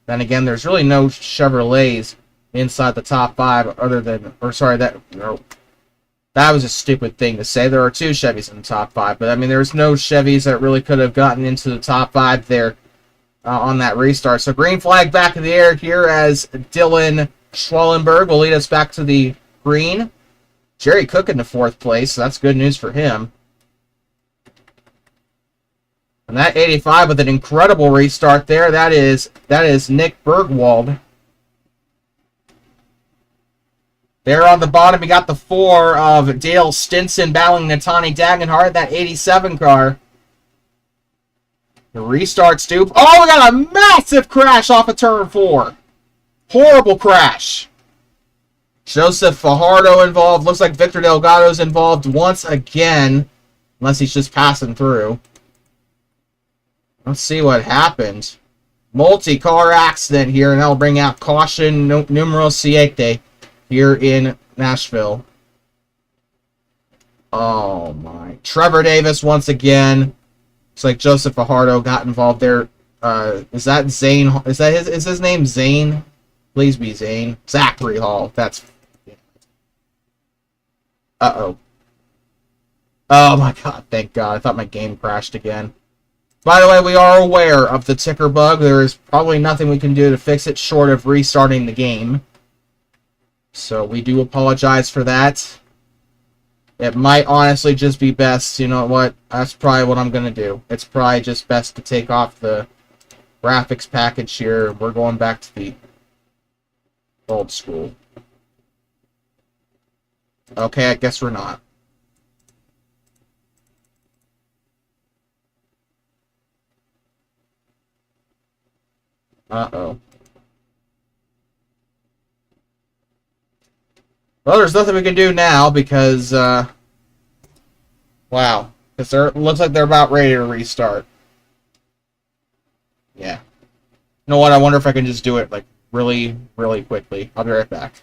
Then again, there's really no Chevrolets inside the top 5 other than, or sorry, that was a stupid thing to say. There are 2 Chevys in the top 5, but I mean, there's no Chevys that really could have gotten into the top 5 there on that restart. So green flag back in the air here as Dylan Schwallenberg will lead us back to the green. Jerry Cook in the 4th place, so that's good news for him. And that 85 with an incredible restart there, that is Nick Bergwald. There on the bottom, you got the 4 of Dale Stinson battling Natani Dagenhart, that 87 car. The restart stoop. Oh, we got a massive crash off of turn 4. Horrible crash. Joseph Fajardo involved. Looks like Victor Delgado's involved once again. Unless he's just passing through. Let's see what happened. Multi-car accident here, and that'll bring out caution numero siete here in Nashville. Oh my. Trevor Davis once again. Looks like Joseph Fajardo got involved there. Is that Zane? Is his name Zane? Please be Zane. Zachary Hall. That's... Uh-oh. Oh my god, thank god. I thought my game crashed again. By the way, we are aware of the ticker bug. There is probably nothing we can do to fix it short of restarting the game. So we do apologize for that. It might honestly just be best, you know what, that's probably what I'm going to do. It's probably just best to take off the graphics package here. We're going back to the old school. Okay, I guess we're not. Uh-oh. Well, there's nothing we can do now because, wow. Because it looks like they're about ready to restart. Yeah. You know what? I wonder if I can just do it, like, really, really quickly. I'll be right back.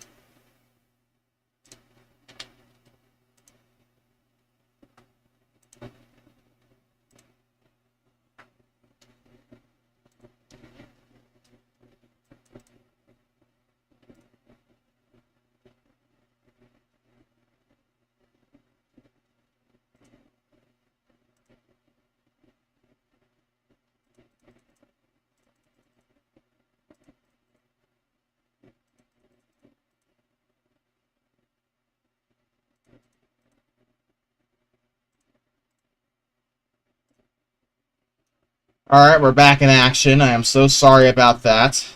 Alright, we're back in action. I am so sorry about that.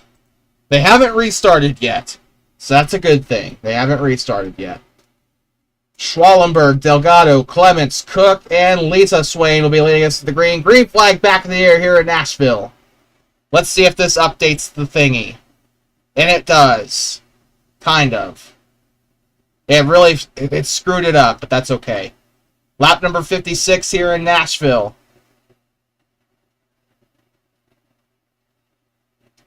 They haven't restarted yet. So that's a good thing. They haven't restarted yet. Schwallenberg, Delgado, Clements, Cook, and Lisa Swain will be leading us to the green. Green flag back in the air here in Nashville. Let's see if this updates the thingy. And it does. Kind of. It screwed it up, but that's okay. Lap number 56 here in Nashville.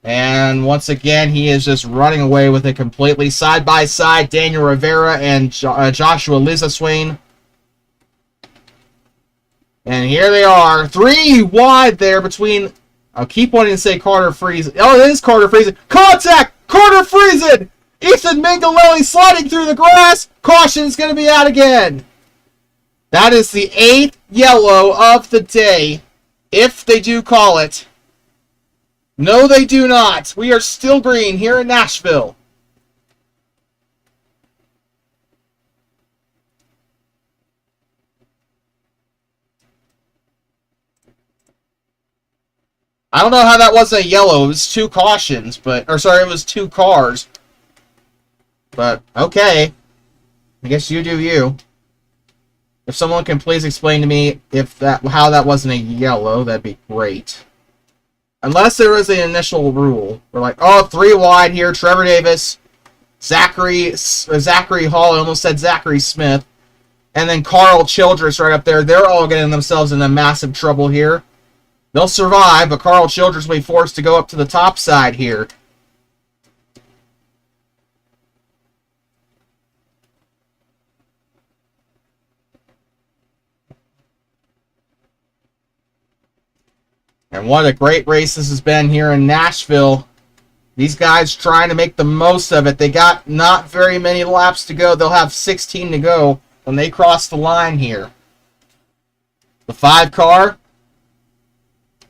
And once again, he is just running away with it completely. Side by side, Daniel Rivera and Joshua Lisa Swain. And here they are. 3 wide there between... I'll keep wanting to say Carter Friesen. Oh, it is Carter Friesen. Contact! Carter Friesen! Ethan Mingalelli sliding through the grass. Caution is going to be out again. That is the 8th yellow of the day, if they do call it. No, they do not. We are still green here in Nashville. I don't know how that wasn't a yellow. It was 2 cautions, but... Or, sorry, it was 2 cars. But, okay. I guess you do you. If someone can please explain to me how that wasn't a yellow, that'd be great. Unless there was an initial rule. We're like, oh, 3 wide here. Trevor Davis, Zachary Hall. I almost said Zachary Smith. And then Carl Childress right up there. They're all getting themselves into massive trouble here. They'll survive, but Carl Childress will be forced to go up to the top side here. And what a great race this has been here in Nashville. These guys trying to make the most of it. They got not very many laps to go. They'll have 16 to go when they cross the line here. The 5 car,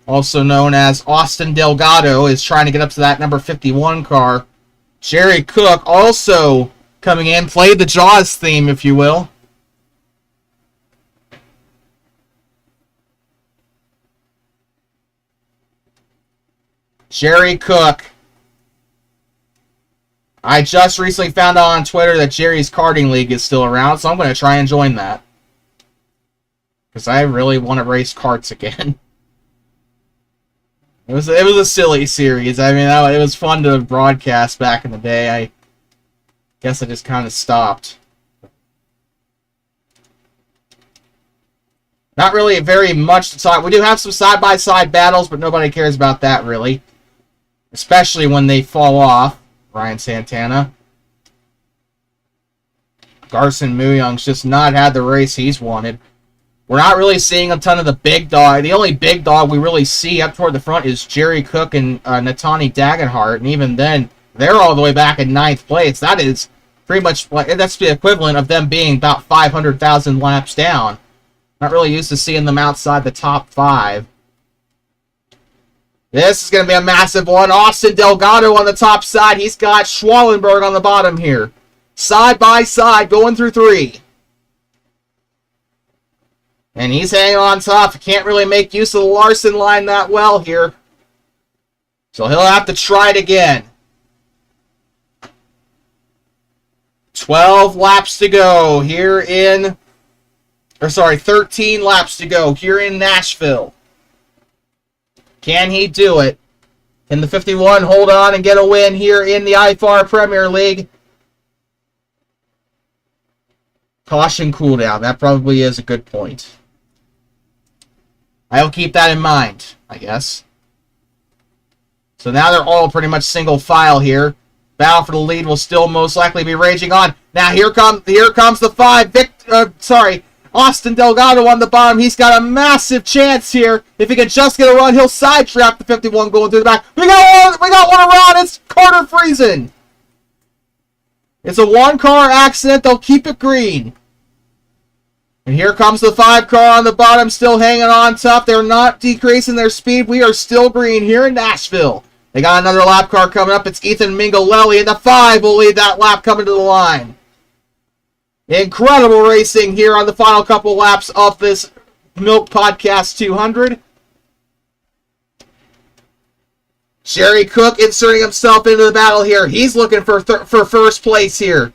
also known as Austin Delgado, is trying to get up to that number 51 car. Jerry Cook also coming in. Played the Jaws theme, if you will. Jerry Cook. I just recently found out on Twitter that Jerry's karting league is still around, so I'm going to try and join that. Because I really want to race karts again. It was a silly series. I mean, it was fun to broadcast back in the day. I guess I just kind of stopped. Not really very much to talk. We do have some side-by-side battles, but nobody cares about that, really. Especially when they fall off. Ryan Santana. Garson Muyoung's just not had the race he's wanted. We're not really seeing a ton of the big dog. The only big dog we really see up toward the front is Jerry Cook and Natani Dagenhart. And even then, they're all the way back in 9th place. That is pretty much, that's the equivalent of them being about 500,000 laps down. Not really used to seeing them outside the top 5. This is going to be a massive one. Austin Delgado on the top side. He's got Schwallenberg on the bottom here. Side by side, going through 3. And he's hanging on top. He can't really make use of the Larson line that well here. So he'll have to try it again. 12 laps to go here in... 13 laps to go here in Nashville. Can he do it? Can the 51 hold on and get a win here in the IFAR Premier League? Caution cooldown. That probably is a good point. I'll keep that in mind, I guess. So now they're all pretty much single file here. Battle for the lead will still most likely be raging on. Now here comes the 5. Austin Delgado on the bottom. He's got a massive chance here. If he can just get a run, he'll sidetrack the 51 going through the back. We got one around. It's Carter Friesen. It's a 1-car accident. They'll keep it green. And here comes the 5 car on the bottom, still hanging on tough. They're not decreasing their speed. We are still green here in Nashville. They got another lap car coming up. It's Ethan Mingolelli, and the 5 will lead that lap coming to the line. Incredible racing here on the final couple laps of this Milk Podcast 200. Jerry Cook inserting himself into the battle here. He's looking for first place here.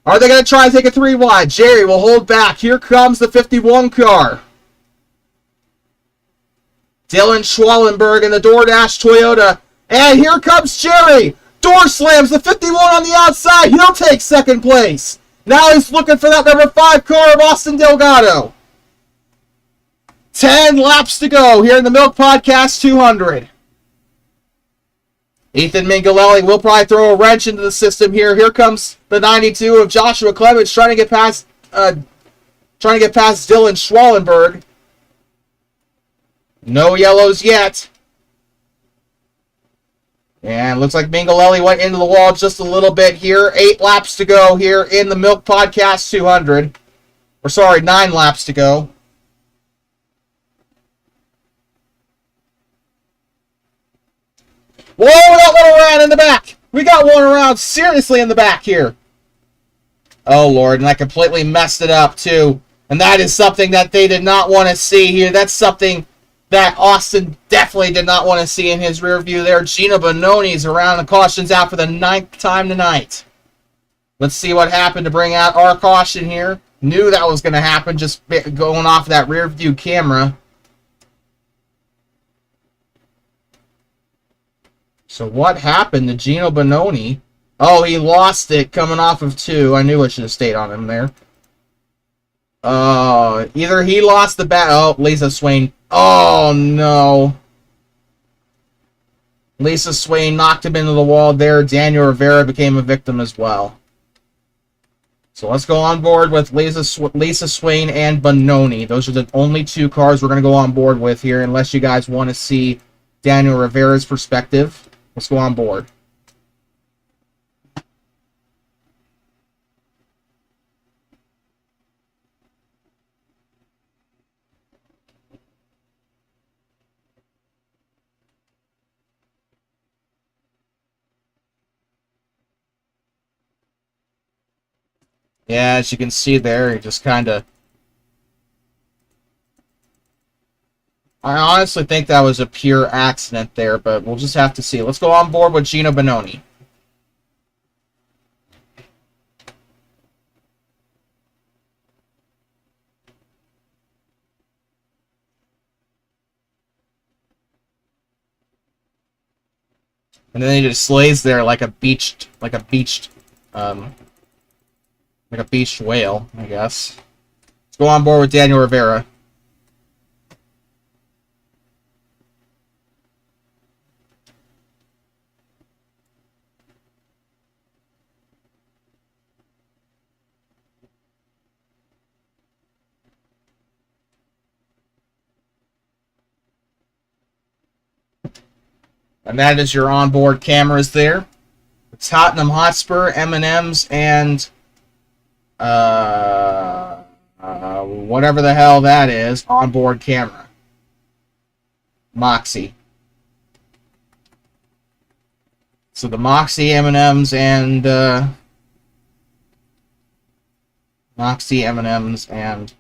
Are they going to try and take a 3 wide? Jerry will hold back. Here comes the 51 car. Dylan Schwallenberg in the DoorDash Toyota. And here comes Jerry. Door slams the 51 on the outside. He'll take second place. Now he's looking for that number 5 car of Austin Delgado. 10 laps to go here in the Milk Podcast 200. Ethan Mingolelli will probably throw a wrench into the system here. Here comes the 92 of Joshua Clements trying to get past Dylan Schwallenberg. No yellows yet. And looks like Mingolelli went into the wall just a little bit here. 8 laps to go here in the Milk Podcast 200. 9 laps to go. Whoa, we got one around in the back. We got one around seriously in the back here. Oh, Lord, and I completely messed it up, too. And that is something that they did not want to see here. That's something that Austin definitely did not want to see in his rear view there. Gino Bononi's around and caution's out for the 9th time tonight. Let's see what happened to bring out our caution here. Knew that was going to happen just going off that rear view camera. So what happened to Gino Bononi? Oh, he lost it coming off of 2. I knew I should have stayed on him there. Either he lost the bat. Oh, Lisa Swain. Oh, no. Lisa Swain knocked him into the wall there. Daniel Rivera became a victim as well. So let's go on board with Lisa Swain and Bononi. Those are the only 2 cars we're going to go on board with here, unless you guys want to see Daniel Rivera's perspective. Let's go on board. Yeah, as you can see there, he just kind of... I honestly think that was a pure accident there, but we'll just have to see. Let's go on board with Gino Bononi. And then he just lays there like a beached whale, I guess. Let's go on board with Daniel Rivera. And that is your onboard cameras there. Tottenham Hotspur, M&M's, and whatever the hell that is, onboard camera. Moxie. So the Moxie, M&M's, and Moxie, M&M's, and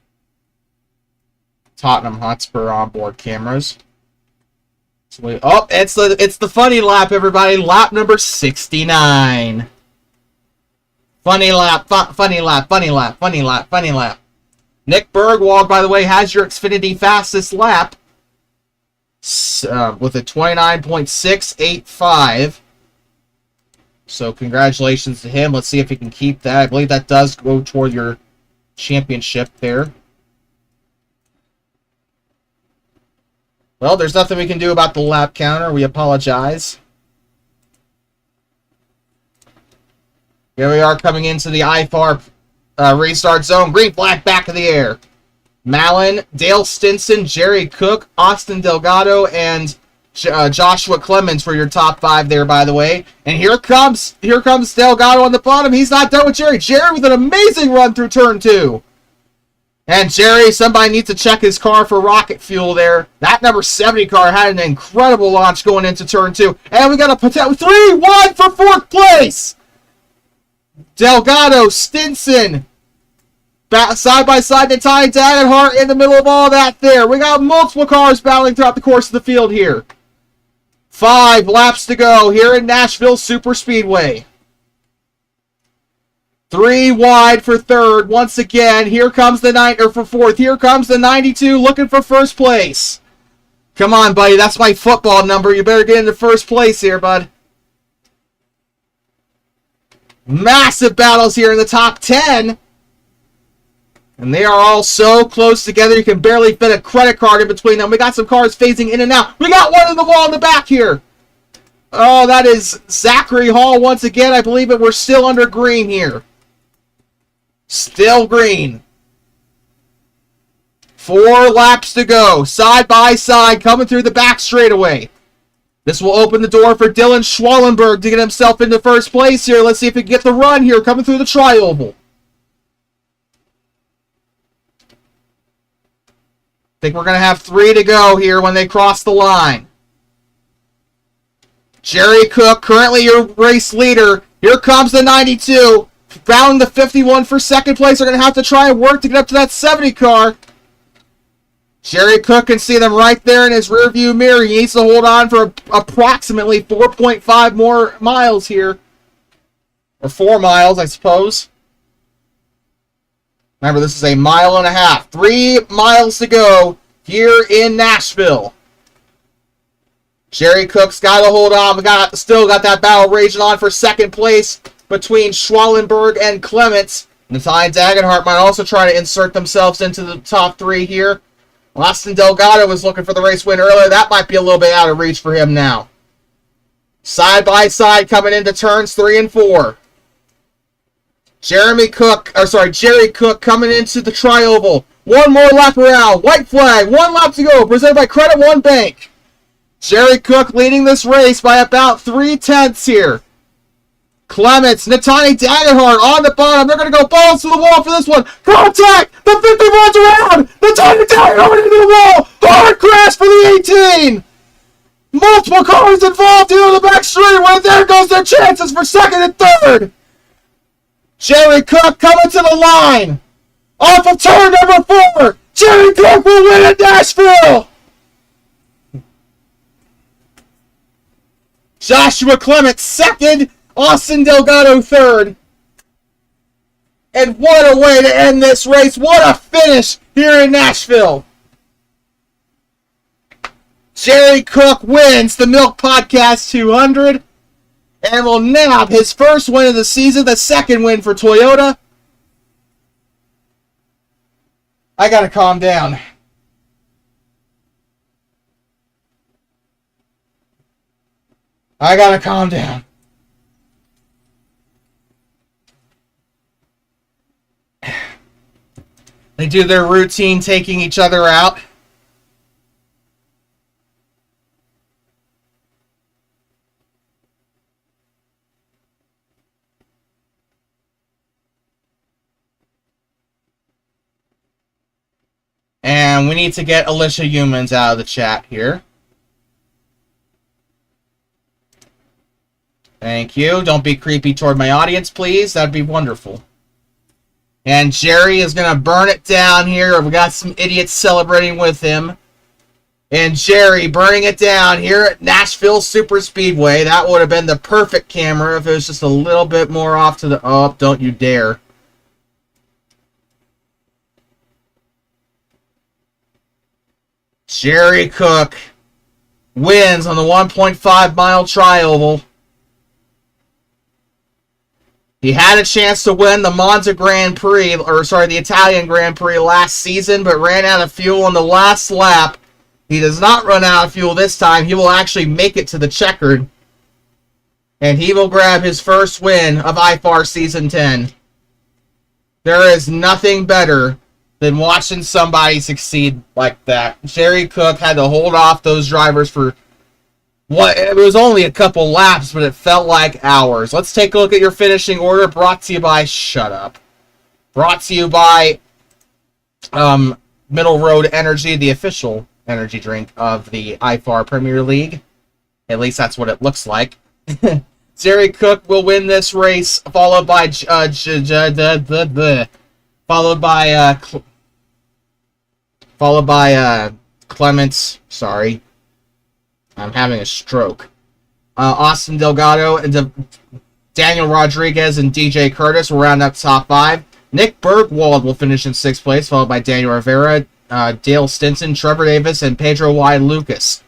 Tottenham Hotspur onboard cameras. Oh, it's the funny lap, everybody. Lap number 69. Funny lap, funny lap, funny lap, funny lap, funny lap. Nick Bergwald, by the way, has your Xfinity fastest lap with a 29.685. So congratulations to him. Let's see if he can keep that. I believe that does go toward your championship there. Well, there's nothing we can do about the lap counter. We apologize. Here we are coming into the IFAR restart zone. Green flag back of the air. Malin, Dale Stinson, Jerry Cook, Austin Delgado, and Joshua Clemens for your top 5 there, by the way. And here comes Delgado on the bottom. He's not done with Jerry. Jerry with an amazing run through turn 2. And Jerry, somebody needs to check his car for rocket fuel there. That number 70 car had an incredible launch going into turn 2. And we got a potential 3 wide for 4th place. Delgado, Stinson, side by side to Ty Dagenhart in the middle of all that there. We got multiple cars battling throughout the course of the field here. 5 laps to go here in Nashville Superspeedway. 3 wide for 3rd. Once again, here comes the for 4th. Here comes the 92 looking for 1st place. Come on, buddy. That's my football number. You better get into 1st place here, bud. Massive battles here in the top 10. And they are all so close together, you can barely fit a credit card in between them. We got some cars phasing in and out. We got one in the wall in the back here. Oh, that is Zachary Hall once again. I believe it. We're still under green here. Still green. 4 laps to go. Side by side, coming through the back straightaway. This will open the door for Dylan Schwallenberg to get himself into 1st place here. Let's see if he can get the run here, coming through the tri-oval. I think we're going to have 3 to go here when they cross the line. Jerry Cook, currently your race leader. Here comes the 92. Bound the 51 for 2nd place. They're going to have to try and work to get up to that 70 car. Jerry Cook can see them right there in his rearview mirror. He needs to hold on for approximately 4.5 more miles here. Or 4 miles, I suppose. Remember, this is a mile and a half. 3 miles to go here in Nashville. Jerry Cook's got to hold on. We still got that battle raging on for second place between Schwallenberg and Clements. Natalia Dagenhart might also try to insert themselves into the top 3 here. Austin Delgado was looking for the race win earlier. That might be a little bit out of reach for him now. Side by side coming into turns 3 and 4. Jerry Cook coming into the tri-oval. One more lap around. White flag. 1 lap to go. Presented by Credit One Bank. Jerry Cook leading this race by about 3/10 here. Clements, Natalia Dagenhart on the bottom. They're going to go balls to the wall for this one. Contact! The 50 runs around! Natalia Dagenhart into the wall! Hard crash for the 18! Multiple cars involved here on the back straight. Well, there goes their chances for second and third. Jerry Cook coming to the line. Off of turn number 4. Jerry Cook will win at Nashville. Joshua Clements second. Austin Delgado third. And what a way to end this race. What a finish here in Nashville. Jerry Cook wins the Milk Podcast 200 and will nab his first win of the season, the second win for Toyota. I gotta calm down. I gotta calm down. They do their routine taking each other out. And we need to get Alicia Humans out of the chat here. Thank you. Don't be creepy toward my audience, please. That'd be wonderful. And Jerry is going to burn it down here. We got some idiots celebrating with him. And Jerry burning it down here at Nashville Super Speedway. That would have been the perfect camera if it was just a little bit more off to the... Oh, don't you dare. Jerry Cook wins on the 1.5 mile tri-oval. He had a chance to win the Monza Grand Prix, the Italian Grand Prix last season, but ran out of fuel on the last lap. He does not run out of fuel this time. He will actually make it to the checkered. And he will grab his first win of IFAR Season 10. There is nothing better than watching somebody succeed like that. Jerry Cook had to hold off those drivers for what, it was only a couple laps, but it felt like hours. Let's take a look at your finishing order. Brought to you by Shut Up. Brought to you by Middle Road Energy, the official energy drink of the IFAR Premier League. At least that's what it looks like. Jerry Cook will win this race, followed by Clements. Sorry, I'm having a stroke. Austin Delgado and Daniel Rodriguez and DJ Curtis will round up top 5. Nick Bergwald will finish in 6th place, followed by Daniel Rivera, Dale Stinson, Trevor Davis, and Pedro Y. Lucas.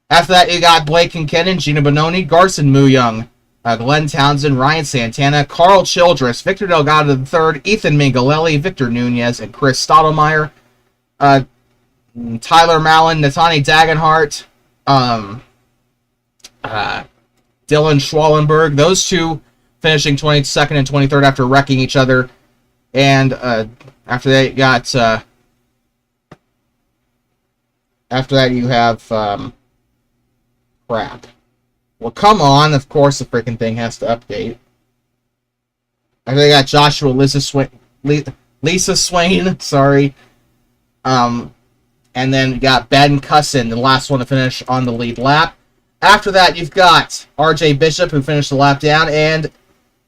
After that, you got Blake Kincannon, Gina Bononi, Garson Muyoung, Glenn Townsend, Ryan Santana, Carl Childress, Victor Delgado III, Ethan Mingalelli, Victor Nunez, and Chris Stottlemyre. Tyler Mallon, Natalia Dagenhart, Dylan Schwallenberg. Those two finishing 22nd and 23rd after wrecking each other. And after that, you got... after that, you have... crap. Well, come on. Of course, the freaking thing has to update. After they got Joshua, Lisa Swain, sorry. And then you got Ben Cussin, the last one to finish on the lead lap. After that, you've got RJ Bishop, who finished the lap down, and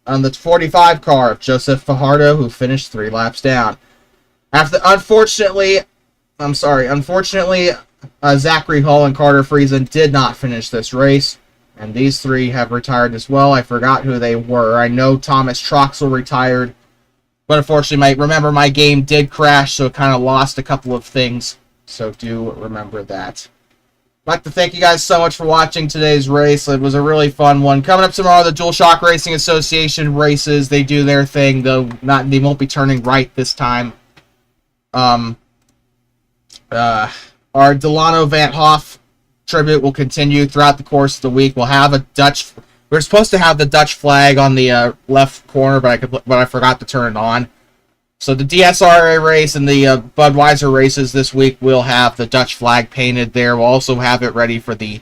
on the 45 car, Joseph Fajardo, who finished 3 laps down. Unfortunately, Zachary Hall and Carter Friesen did not finish this race, and these 3 have retired as well. I forgot who they were. I know Thomas Troxel retired, But unfortunately, my game did crash, so it kind of lost a couple of things. So do remember that. I'd like to thank you guys so much for watching today's race. It was a really fun one. Coming up tomorrow, the DualShock Racing Association races. They do their thing, though they won't be turning right this time. Our Delano Van Hoff tribute will continue throughout the course of the week. We'll have a Dutch. We're supposed to have the Dutch flag on the left corner, but I forgot to turn it on. So the DSRA race and the Budweiser races this week will have the Dutch flag painted there. We'll also have it ready for the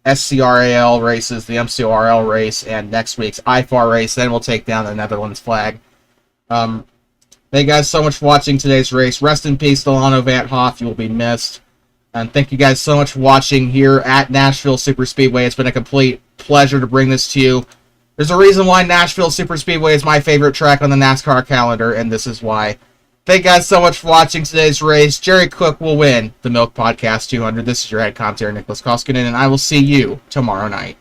SCRAL races, the MCRL race, and next week's IFAR race. Then we'll take down the Netherlands flag. Thank you guys so much for watching today's race. Rest in peace, Delano Van Hoff. You will be missed. And thank you guys so much for watching here at Nashville Super Speedway. It's been a complete pleasure to bring this to you. There's a reason why Nashville Super Speedway is my favorite track on the NASCAR calendar, and this is why. Thank you guys so much for watching today's race. Jerry Cook will win the Milk Podcast 200. This is your head commentator, Nicholas Koskinen, and I will see you tomorrow night.